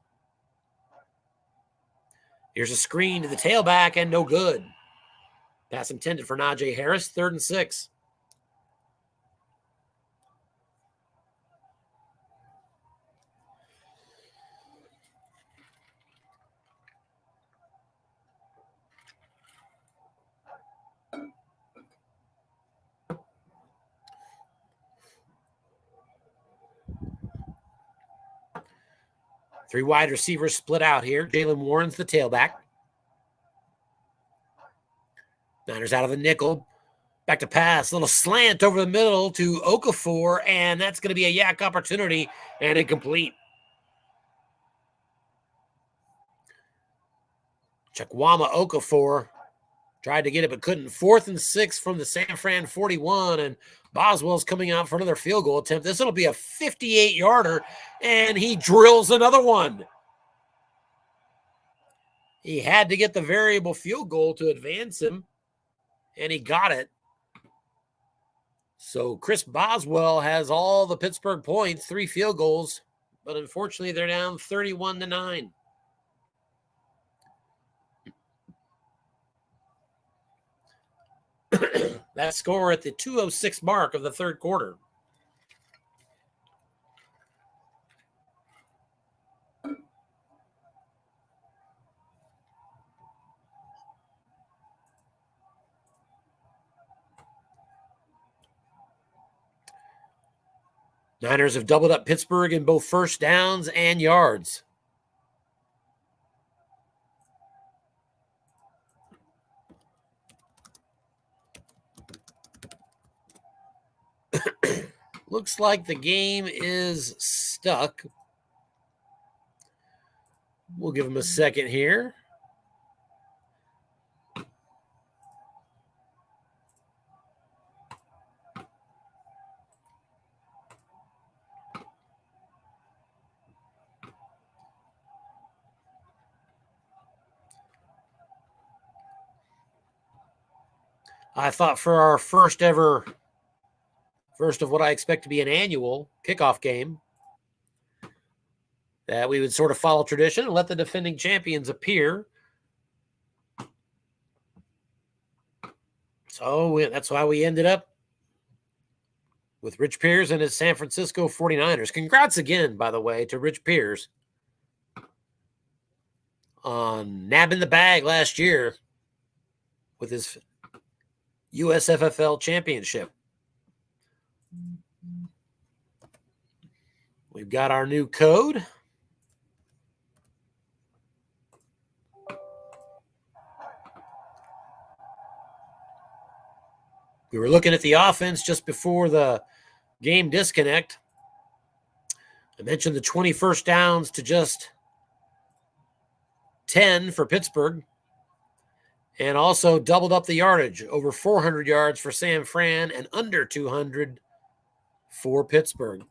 Here's a screen to the tailback and no good. Pass intended for Najee Harris, 3rd and 6. Three wide receivers split out here. Jalen Warren's the tailback. Niners out of the nickel. Back to pass. Little slant over the middle to Okafor, and that's going to be a yak opportunity and incomplete. Chukwuma Okafor tried to get it but couldn't. 4th and 6 from the San Fran 41, and Boswell's coming out for another field goal attempt. This will be a 58-yarder, and he drills another one. He had to get the variable field goal to advance him, and he got it. So Chris Boswell has all the Pittsburgh points, 3 field goals, but unfortunately they're down 31-9. That score at the 2:06 mark of the third quarter. Niners have doubled up Pittsburgh in both first downs and yards. Looks like the game is stuck. We'll give them a second here. I thought for our first of what I expect to be an annual kickoff game, that we would sort of follow tradition and let the defending champions appear. So that's why we ended up with Rich Pierce and his San Francisco 49ers. Congrats again, by the way, to Rich Pierce on nabbing the bag last year with his USFFL championship. We've got our new code. We were looking at the offense just before the game disconnect. I mentioned the 20 first downs to just 10 for Pittsburgh, and also doubled up the yardage, over 400 yards for San Fran and under 200 for Pittsburgh.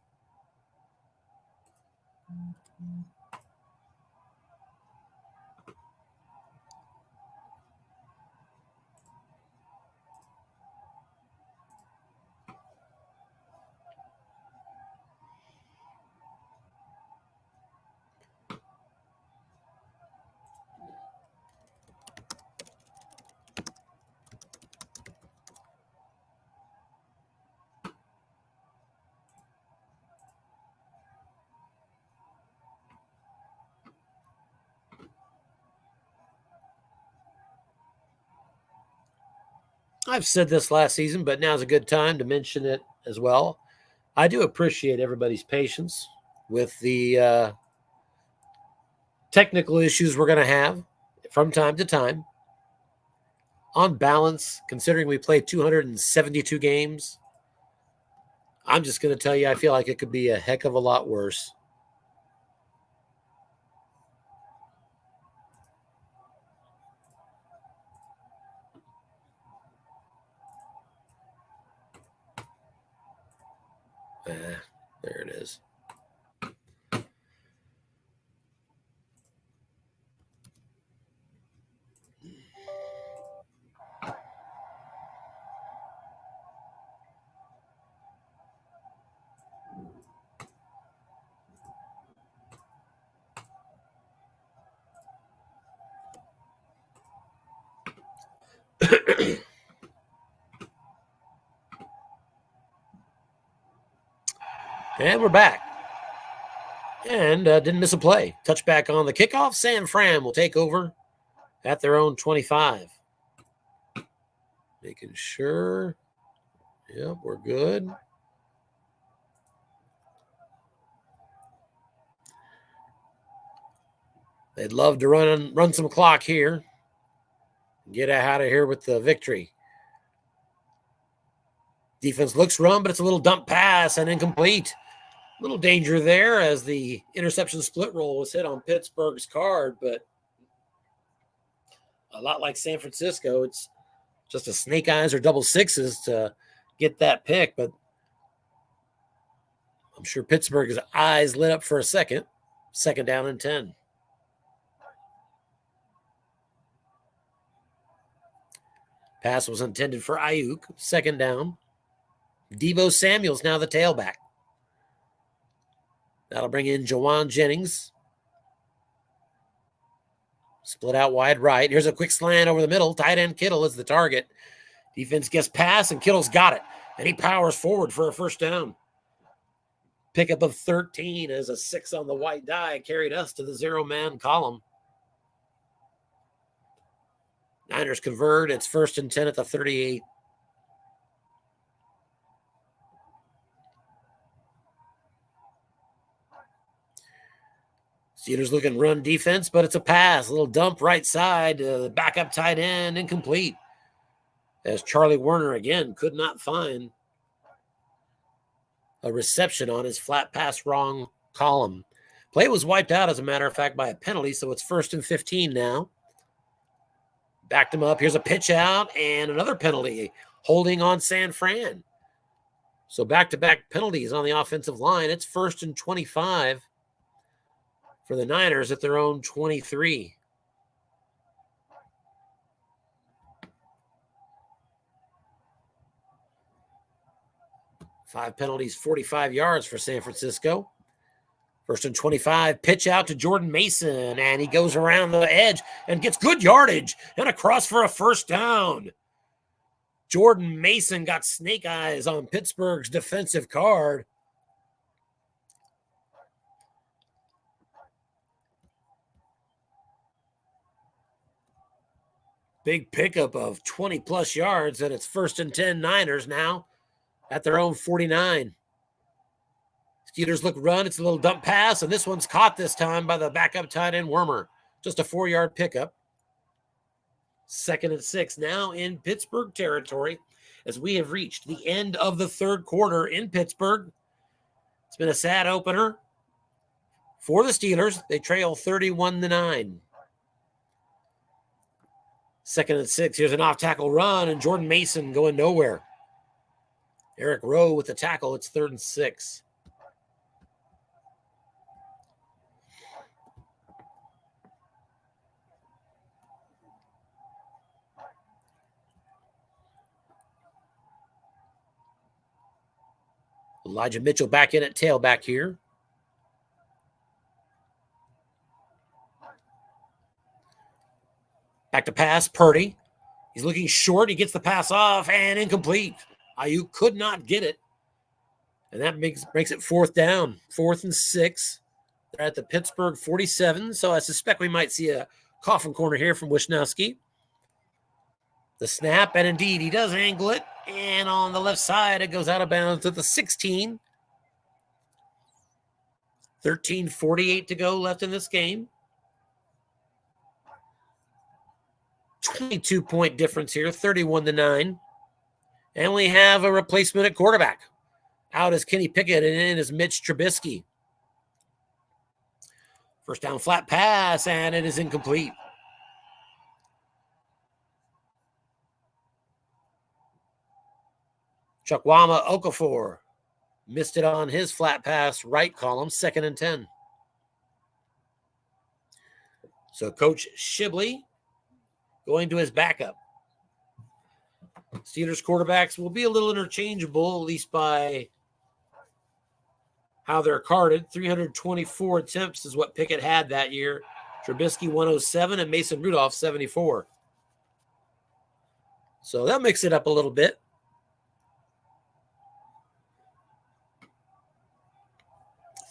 I've said this last season, but now's a good time to mention it as well. I do appreciate everybody's patience with the technical issues we're going to have from time to time. On balance, considering we played 272 games, I'm just going to tell you, I feel like it could be a heck of a lot worse. There it is. And we're back. And didn't miss a play. Touchback on the kickoff. San Fran will take over at their own 25. Making sure. Yep, we're good. They'd love to run some clock here. Get out of here with the victory. Defense looks run, but it's a little dump pass and incomplete. Little danger there as the interception split roll was hit on Pittsburgh's card, but a lot like San Francisco, it's just a snake eyes or double sixes to get that pick, but I'm sure Pittsburgh's eyes lit up for a second. 2nd down and 10. Pass was intended for Ayuk. 2nd down. Deebo Samuel's now the tailback. That'll bring in Jawan Jennings. Split out wide right. Here's a quick slant over the middle. Tight end Kittle is the target. Defense gets pass, and Kittle's got it. And he powers forward for a 1st down. Pickup of 13 as a 6 on the white die carried us to the 0-man column. Niners convert. It's 1st and 10 at the 38. Steelers looking run defense, but it's a pass. A little dump right side. Backup tight end, incomplete. As Charlie Werner again could not find a reception on his flat pass wrong column. Play was wiped out, as a matter of fact, by a penalty, so it's 1st and 15 now. Backed him up. Here's a pitch out and another penalty, holding on San Fran. So back-to-back penalties on the offensive line. It's 1st and 25 for the Niners at their own 23. 5 penalties, 45 yards for San Francisco. 1st and 25, pitch out to Jordan Mason, and he goes around the edge and gets good yardage and across for a first down. Jordan Mason got snake eyes on Pittsburgh's defensive card. Big pickup of 20-plus yards, and it's 1st and 10 Niners now at their own 49. Steelers look run. It's a little dump pass, and this one's caught this time by the backup tight end Wormer. Just a 4-yard pickup. 2nd and 6 now in Pittsburgh territory as we have reached the end of the 3rd quarter in Pittsburgh. It's been a sad opener for the Steelers. They trail 31-9. 2nd and 6. Here's an off-tackle run, and Jordan Mason going nowhere. Eric Rowe with the tackle. It's 3rd and 6. Elijah Mitchell back in at tailback here. Back to pass, Purdy. He's looking short. He gets the pass off and incomplete. Ayuk could not get it. And that makes it 4th down. 4th and 6. They're at the Pittsburgh 47, so I suspect we might see a coffin corner here from Wisnowski. The snap, and indeed he does angle it. And on the left side, it goes out of bounds at the 16. 13:48 to go left in this game. 22-point difference here, 31-9. And we have a replacement at quarterback. Out is Kenny Pickett, and in is Mitch Trubisky. 1st down flat pass, and it is incomplete. Chukwuma Okafor missed it on his flat pass right column, 2nd and 10. So Coach Shibley going to his backup. Steelers quarterbacks will be a little interchangeable, at least by how they're carded. 324 attempts is what Pickett had that year. Trubisky 107 and Mason Rudolph 74. So they'll mix it up a little bit.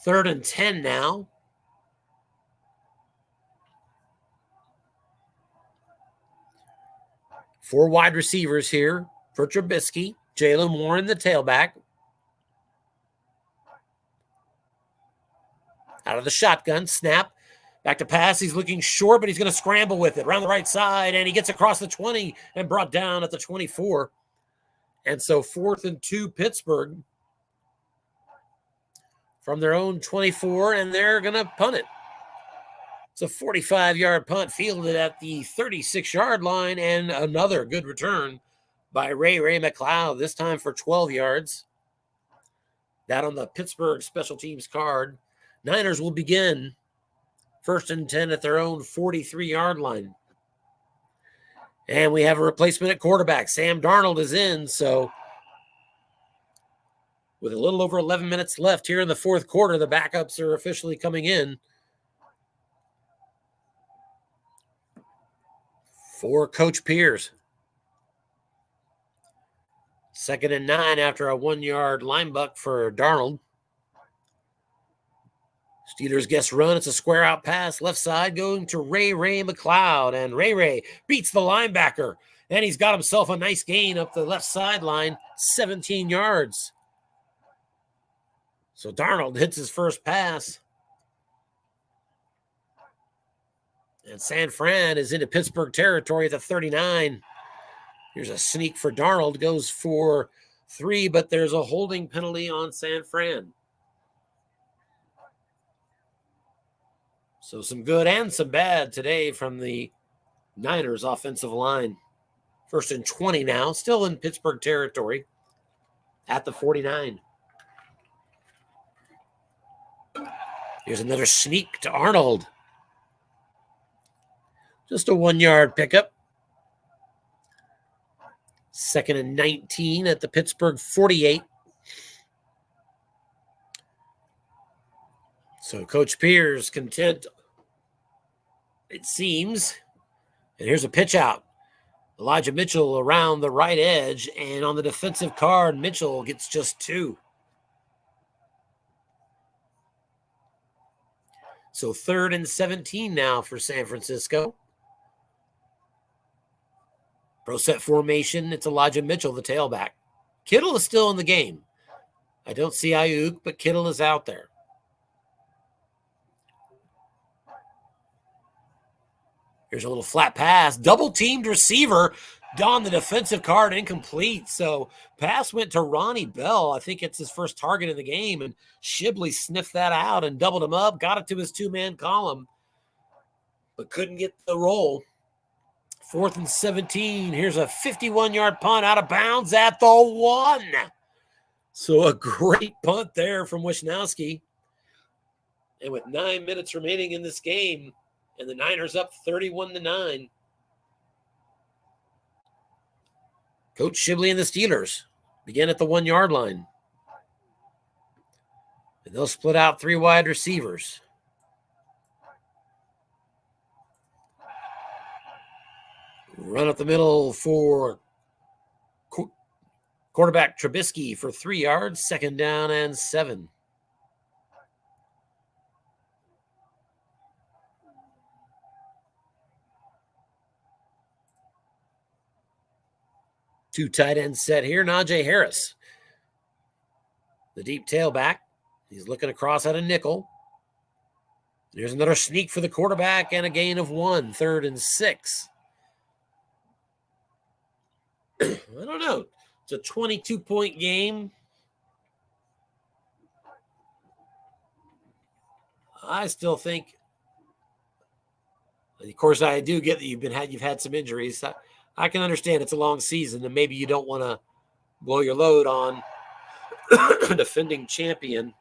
3rd and 10 now. Four wide receivers here for Trubisky. Jalen Warren, the tailback. Out of the shotgun, snap. Back to pass. He's looking short, but he's going to scramble with it around the right side, and he gets across the 20 and brought down at the 24. And so 4th and 2 Pittsburgh from their own 24, and they're going to punt it. It's a 45-yard punt fielded at the 36-yard line, and another good return by Ray McLeod, this time for 12 yards. That on the Pittsburgh special teams card. Niners will begin 1st and 10 at their own 43-yard line. And we have a replacement at quarterback. Sam Darnold is in, so with a little over 11 minutes left here in the 4th quarter, the backups are officially coming in. For Coach Pierce. 2nd and 9 after a 1-yard line buck for Darnold. Steelers guess run. It's a square out pass. Left side going to Ray McLeod. And Ray beats the linebacker. And he's got himself a nice gain up the left sideline, 17 yards. So Darnold hits his first pass. And San Fran is into Pittsburgh territory at the 39. Here's a sneak for Darnold. Goes for 3, but there's a holding penalty on San Fran. So some good and some bad today from the Niners offensive line. 1st and 20 now, still in Pittsburgh territory at the 49. Here's another sneak to Arnold. Just a 1-yard pickup. 2nd and 19 at the Pittsburgh 48. So Coach Pierce content, it seems. And here's a pitch out. Elijah Mitchell around the right edge, and on the defensive card, Mitchell gets just 2. So 3rd and 17 now for San Francisco. Pro set formation, it's Elijah Mitchell, the tailback. Kittle is still in the game. I don't see Ayuk, but Kittle is out there. Here's a little flat pass. Double-teamed receiver on the defensive card, incomplete. So pass went to Ronnie Bell. I think it's his first target in the game. And Shibley sniffed that out and doubled him up, got it to his 2-man column, but couldn't get the roll. 4th and 17. Here's a 51-yard punt out of bounds at the 1. So a great punt there from Wisnowski. And with 9 minutes remaining in this game, and the Niners up 31-9. Coach Shibley and the Steelers begin at the 1-yard line. And they'll split out 3 wide receivers. Run up the middle for quarterback Trubisky for 3 yards, 2nd down and 7. Two tight ends set here. Najee Harris, the deep tailback. He's looking across at a nickel. There's another sneak for the quarterback and a gain of 1, 3rd and 6. I don't know. It's a 22-point game. I still think, of course, I do get that you've had some injuries. I can understand it's a long season, and maybe you don't want to blow your load on a defending champion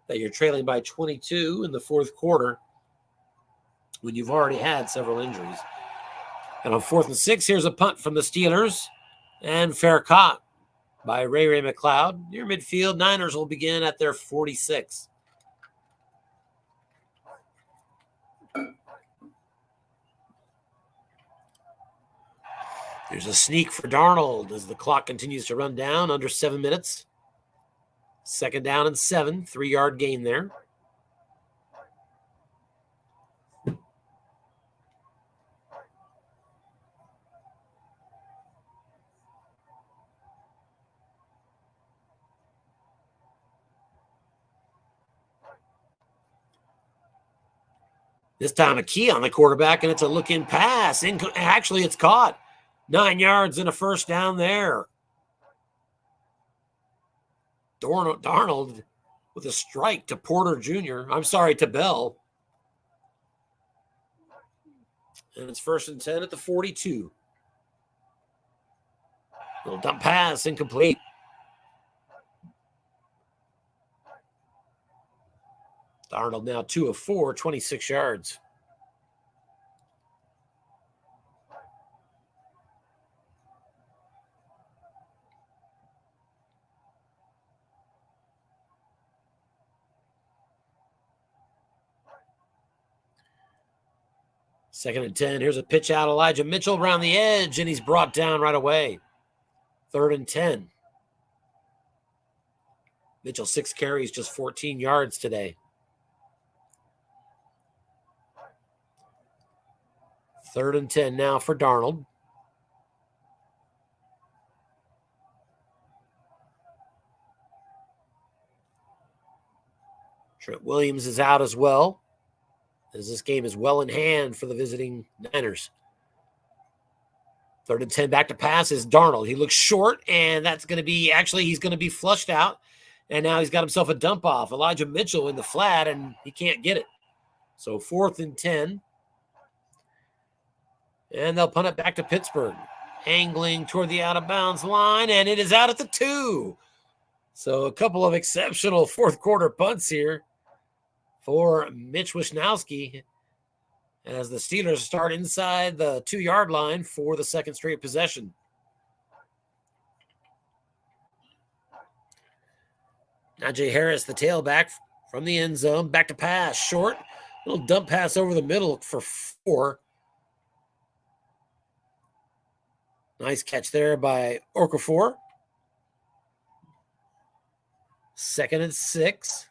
that you're trailing by 22 in the 4th quarter when you've already had several injuries. And on 4th and 6, here's a punt from the Steelers, and fair caught by Ray McLeod. Near midfield, Niners will begin at their 46. There's a sneak for Darnold as the clock continues to run down, under 7 minutes. 2nd down and 7, 3-yard gain there. This time a key on the quarterback, and it's a look-in pass. Actually, it's caught. 9 yards and a 1st down there. Darnold with a strike to Porter Jr. To Bell. And it's 1st and 10 at the 42. Little dump pass, incomplete. Darnold now 2 of 4, 26 yards. Second and 10. Here's a pitch out. Elijah Mitchell around the edge, and he's brought down right away. 3rd and 10. Mitchell, 6 carries, just 14 yards today. 3rd and 10 now for Darnold. Trent Williams is out as well, as this game is well in hand for the visiting Niners. 3rd and 10, back to pass is Darnold. He looks short, and that's going to be, he's going to be flushed out, and now he's got himself a dump off. Elijah Mitchell in the flat, and he can't get it. So 4th and 10. And they'll punt it back to Pittsburgh. Angling toward the out-of-bounds line, and it is out at the 2. So a couple of exceptional 4th quarter punts here for Mitch Wisnowski as the Steelers start inside the 2-yard line for the 2nd straight possession. Najee Harris, the tailback from the end zone. Back to pass. Short. Little dump pass over the middle for 4. Nice catch there by Okafor. 2nd and 6.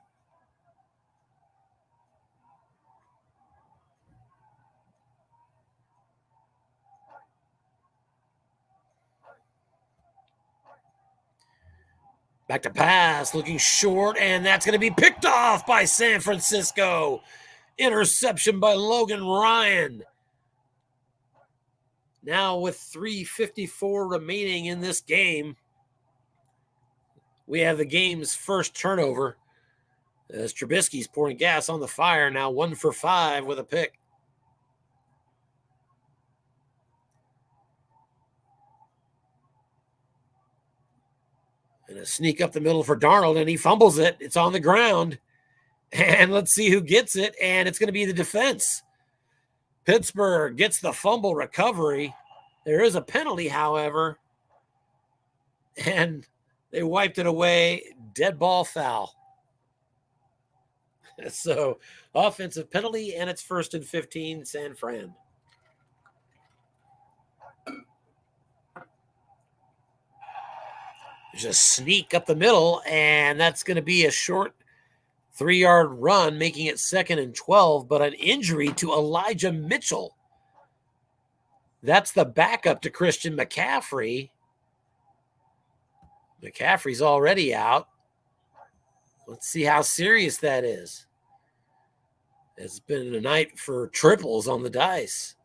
Back to pass, looking short, and that's going to be picked off by San Francisco. Interception by Logan Ryan. Now with 3:54 remaining in this game, we have the game's first turnover as Trubisky's pouring gas on the fire, now 1 for 5 with a pick. And a sneak up the middle for Darnold, and he fumbles it. It's on the ground. And let's see who gets it, and it's going to be the defense. Pittsburgh gets the fumble recovery. There is a penalty, however, and they wiped it away. Dead ball foul. So, offensive penalty, and it's 1st and 15, San Fran. There's a sneak up the middle, and that's going to be a short 3-yard run, making it 2nd and 12, but an injury to Elijah Mitchell. That's the backup to Christian McCaffrey. McCaffrey's already out. Let's see how serious that is. It's been a night for triples on the dice.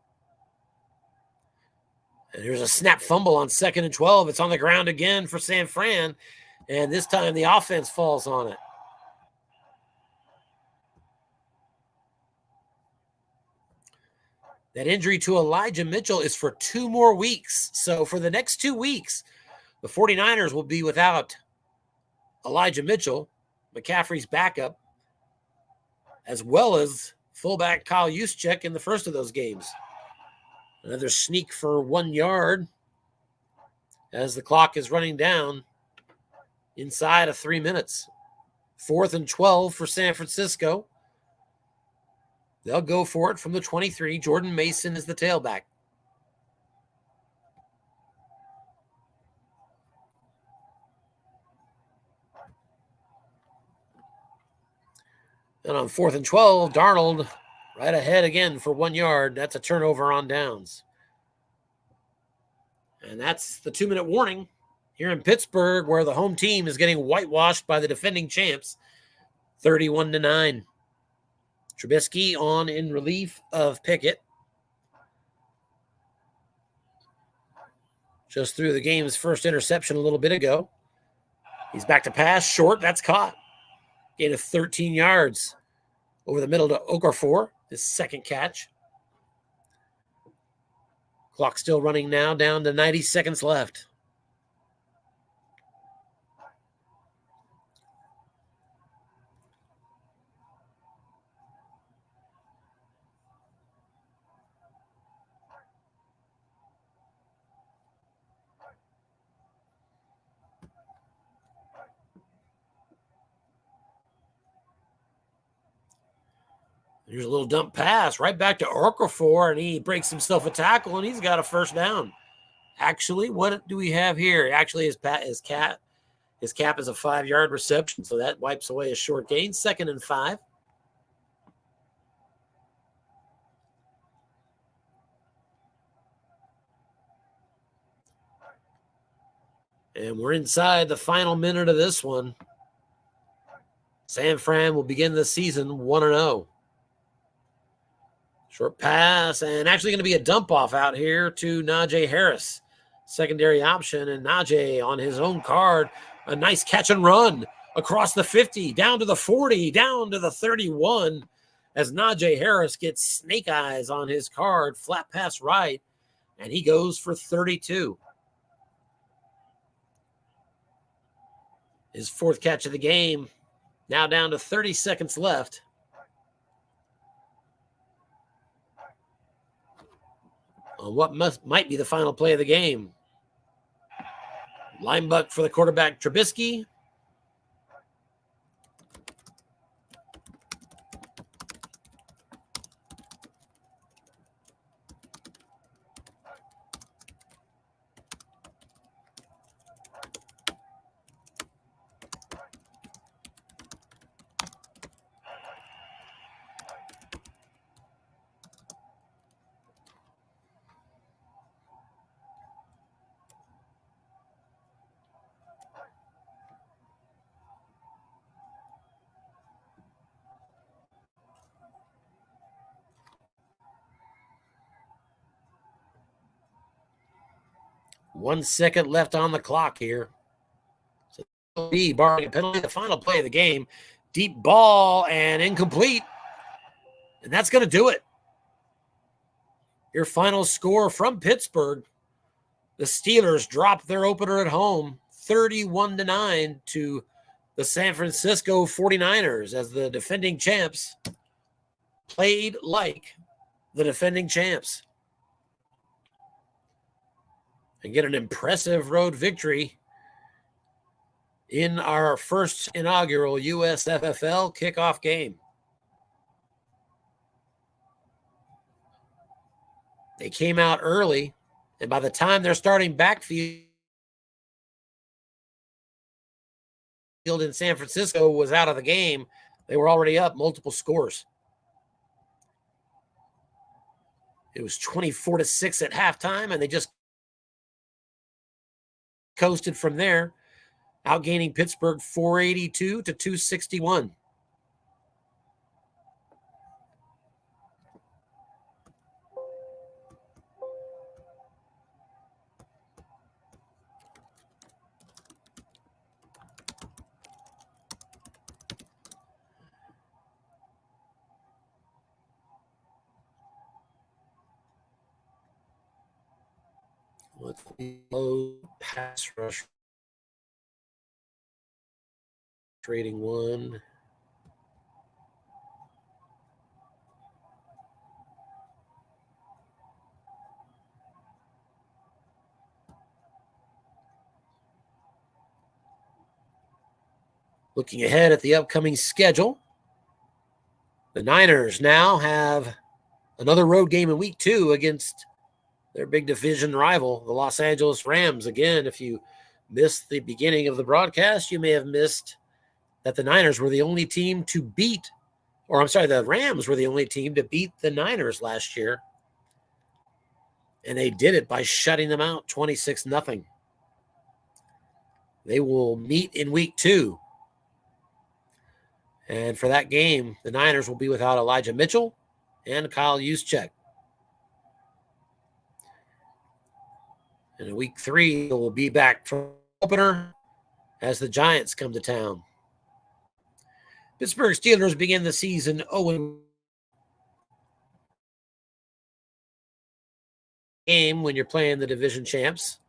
And here's a snap fumble on 2nd and 12. It's on the ground again for San Fran. And this time the offense falls on it. That injury to Elijah Mitchell is for 2 more weeks. So for the next 2 weeks, the 49ers will be without Elijah Mitchell, McCaffrey's backup, as well as fullback Kyle Juszczyk in the first of those games. Another sneak for 1 yard as the clock is running down inside of 3 minutes. 4th and 12 for San Francisco. They'll go for it from the 23. Jordan Mason is the tailback. And on 4th and 12, Darnold right ahead again for 1 yard. That's a turnover on downs. And that's the 2-minute warning here in Pittsburgh, where the home team is getting whitewashed by the defending champs, 31-9. Trubisky on in relief of Pickett. Just threw the game's first interception a little bit ago. He's back to pass, short, that's caught. Gain of 13 yards over the middle to Okafor, his second catch. Clock still running now, down to 90 seconds left. Here's a little dump pass right back to Okafor, and he breaks himself a tackle, and he's got a first down. Actually, what do we have here? Actually, his cap is a 5-yard reception, so that wipes away a short gain. 2nd and 5. And we're inside the final minute of this one. San Fran will begin the season 1-0. Short pass, and actually going to be a dump off out here to Najee Harris. Secondary option, and Najee on his own card. A nice catch and run across the 50, down to the 40, down to the 31, as Najee Harris gets snake eyes on his card, flat pass right, and he goes for 32. His 4th catch of the game, now down to 30 seconds left. On what might be the final play of the game. Line buck for the quarterback, Trubisky. 1 second left on the clock here. So be barring a penalty, the final play of the game. Deep ball and incomplete. And that's going to do it. Your final score from Pittsburgh. The Steelers dropped their opener at home 31-9 to the San Francisco 49ers as the defending champs played like the defending champs and get an impressive road victory in our first inaugural USFFL kickoff game. They came out early, and by the time their starting backfield in San Francisco was out of the game, they were already up multiple scores. It was 24-6 at halftime, and they just coasted from there, outgaining Pittsburgh 482 to 261. Let's load pass rush rating 1. Looking ahead at the upcoming schedule, the Niners now have another road game in week 2 against their big division rival, the Los Angeles Rams. Again, if you missed the beginning of the broadcast, you may have missed that the Niners were the only team to beat, or I'm sorry, the Rams were the only team to beat the Niners last year. And they did it by shutting them out 26-0. They will meet in week 2. And for that game, the Niners will be without Elijah Mitchell and Kyle Juszczyk. And in week 3, we'll be back for opener as the Giants come to town. Pittsburgh Steelers begin the season 0 game when you're playing the division champs.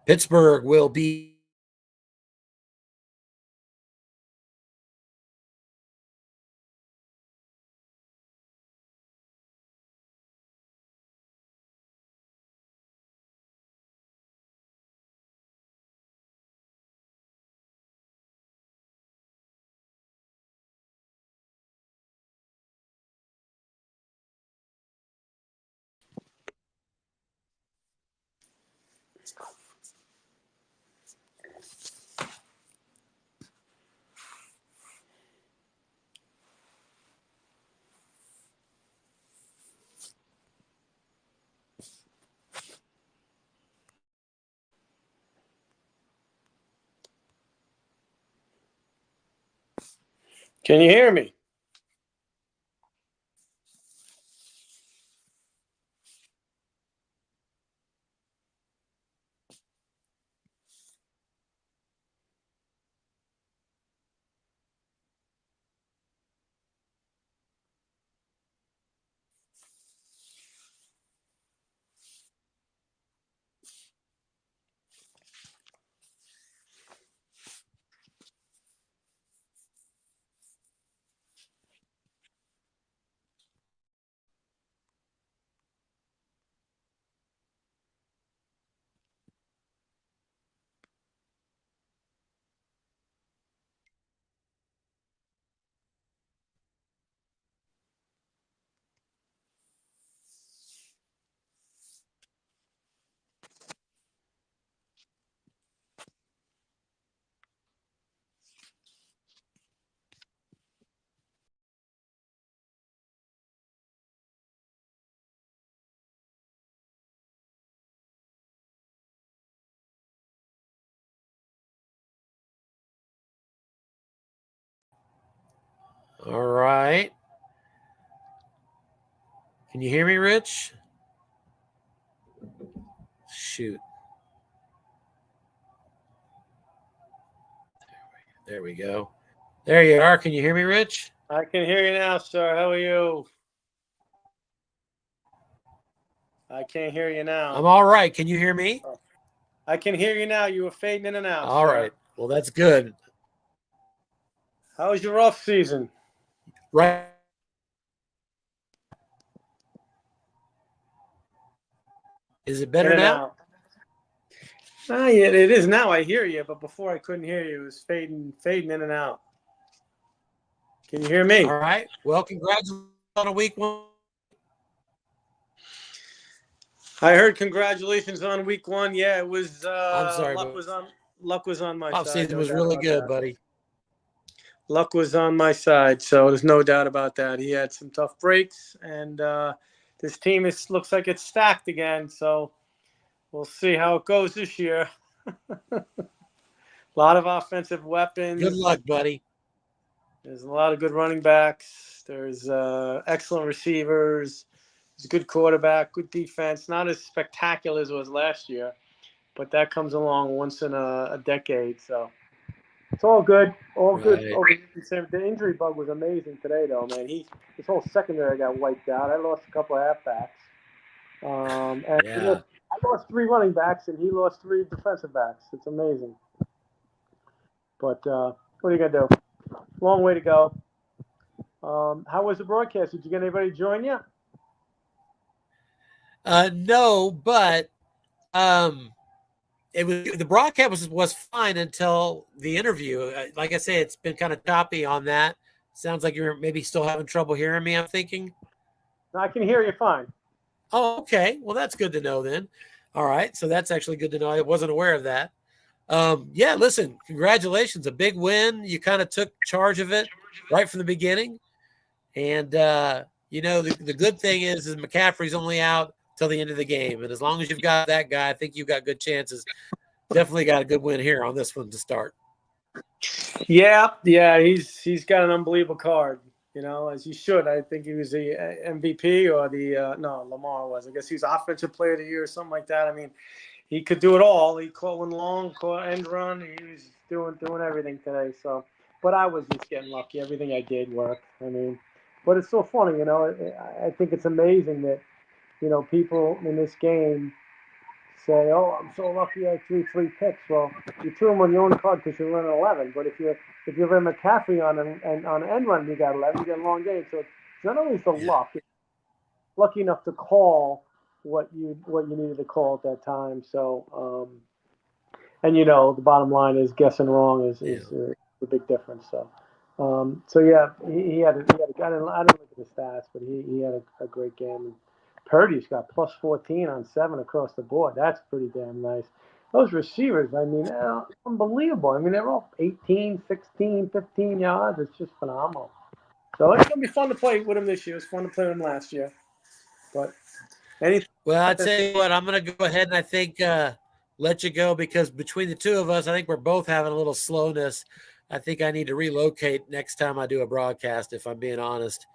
Pittsburgh will be Can you hear me? all right. Can you hear me, Rich? shoot. There we go. There you are. Can you hear me, Rich? I can hear you now, sir. How are you? I can't hear you now. I'm all right. Can you hear me? I can hear you now. You were fading in and out. All sir. right. Well, that's good. How was your off season? Right. Is it better now? Yeah, it is now. I hear you, but before I couldn't hear you. It was fading in and out. Can you hear me? All right. Well, congratulations on a week 1. I heard congratulations on week 1. Yeah, it was. I'm sorry, luck was on my off side. season was really good, buddy. Luck was on my side, so there's no doubt about that. He had some tough breaks, and this team looks like it's stacked again. So we'll see how it goes this year. A lot of offensive weapons. Good luck, buddy. There's a lot of good running backs. There's excellent receivers. There's a good quarterback, good defense. Not as spectacular as it was last year, but that comes along once in a decade. So it's all good. All good. The injury bug was amazing today, though, man. His whole secondary got wiped out. I lost a couple of halfbacks. And I lost 3 running backs, and he lost 3 defensive backs. It's amazing. But what are you going to do? Long way to go. How was the broadcast? Did you get anybody to join you? No, but the broadcast was fine until the interview. Like I say, it's been kind of choppy on that. Sounds like you're maybe still having trouble hearing me, I'm thinking. No, I can hear you fine. Oh, okay. Well, that's good to know then. All right. So that's actually good to know. I wasn't aware of that. Yeah, listen, congratulations. A big win. You kind of took charge of it right from the beginning. And, the good thing is McCaffrey's only out till the end of the game. And as long as you've got that guy, I think you've got good chances. Definitely got a good win here on this one to start. Yeah, he's got an unbelievable card, as he should. I think he was the MVP or Lamar was. I guess he was Offensive Player of the Year or something like that. I mean, he could do it all. He caught one long, caught end run. He was doing everything today. So, but I was just getting lucky. Everything I did worked. I mean, but it's so funny, I think it's amazing that, people in this game say, "Oh, I'm so lucky I threw 3 picks." Well, you threw them on your own card because you're running 11. But if you're McCaffrey on an end run, you got 11. You get a long game. So it's not always the luck. It's lucky enough to call what you needed to call at that time. So, and the bottom line is guessing wrong is the big difference. So, yeah, he had a I didn't look at the stats, but he had a great game. And Purdy's got plus 14 on 7 across the board. That's pretty damn nice. Those receivers, I mean, unbelievable. I mean, they're all 18, 16, 15 yards. It's just phenomenal. So it's going to be fun to play with him this year. It's fun to play with him last year. But well, I'll tell you what, I'm going to go ahead and I think let you go because between the two of us, I think we're both having a little slowness. I think I need to relocate next time I do a broadcast, if I'm being honest,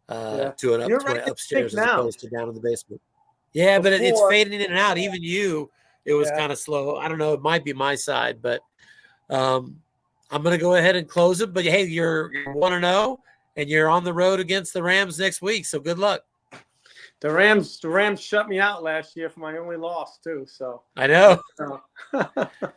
to an upstairs as opposed to down in the basement. Yeah, but it's fading in and out. Even it was kind of slow. I don't know. It might be my side, but I'm going to go ahead and close it. But, hey, you're 1-0, and you're on the road against the Rams next week, so good luck. The Rams shut me out last year for my only loss too. So I know.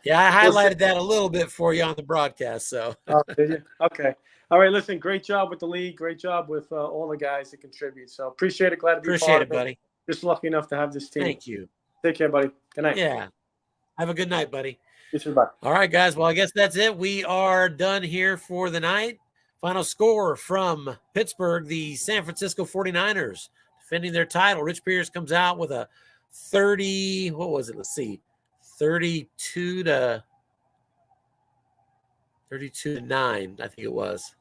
Yeah, I highlighted that a little bit for you on the broadcast. So did you? Okay. All right. Listen, great job with the league. Great job with all the guys that contribute. So appreciate it. Glad to be part of it, buddy. Just lucky enough to have this team. Thank you. Take care, buddy. Good night. Yeah. Have a good night, buddy. You too, bye. All right, guys. Well, I guess that's it. We are done here for the night. Final score from Pittsburgh, the San Francisco 49ers. Defending their title. Rich Pierce comes out with a 30, what was it? Let's see. 32 to 9, I think it was.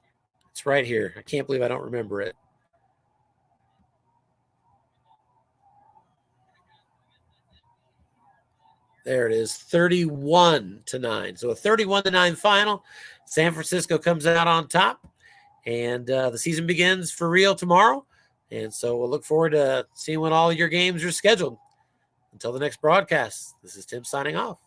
It's right here. I can't believe I don't remember it. There it is, 31 to 9. So a 31 to 9 final. San Francisco comes out on top, and the season begins for real tomorrow. And so we'll look forward to seeing when all your games are scheduled. Until the next broadcast, this is Tim signing off.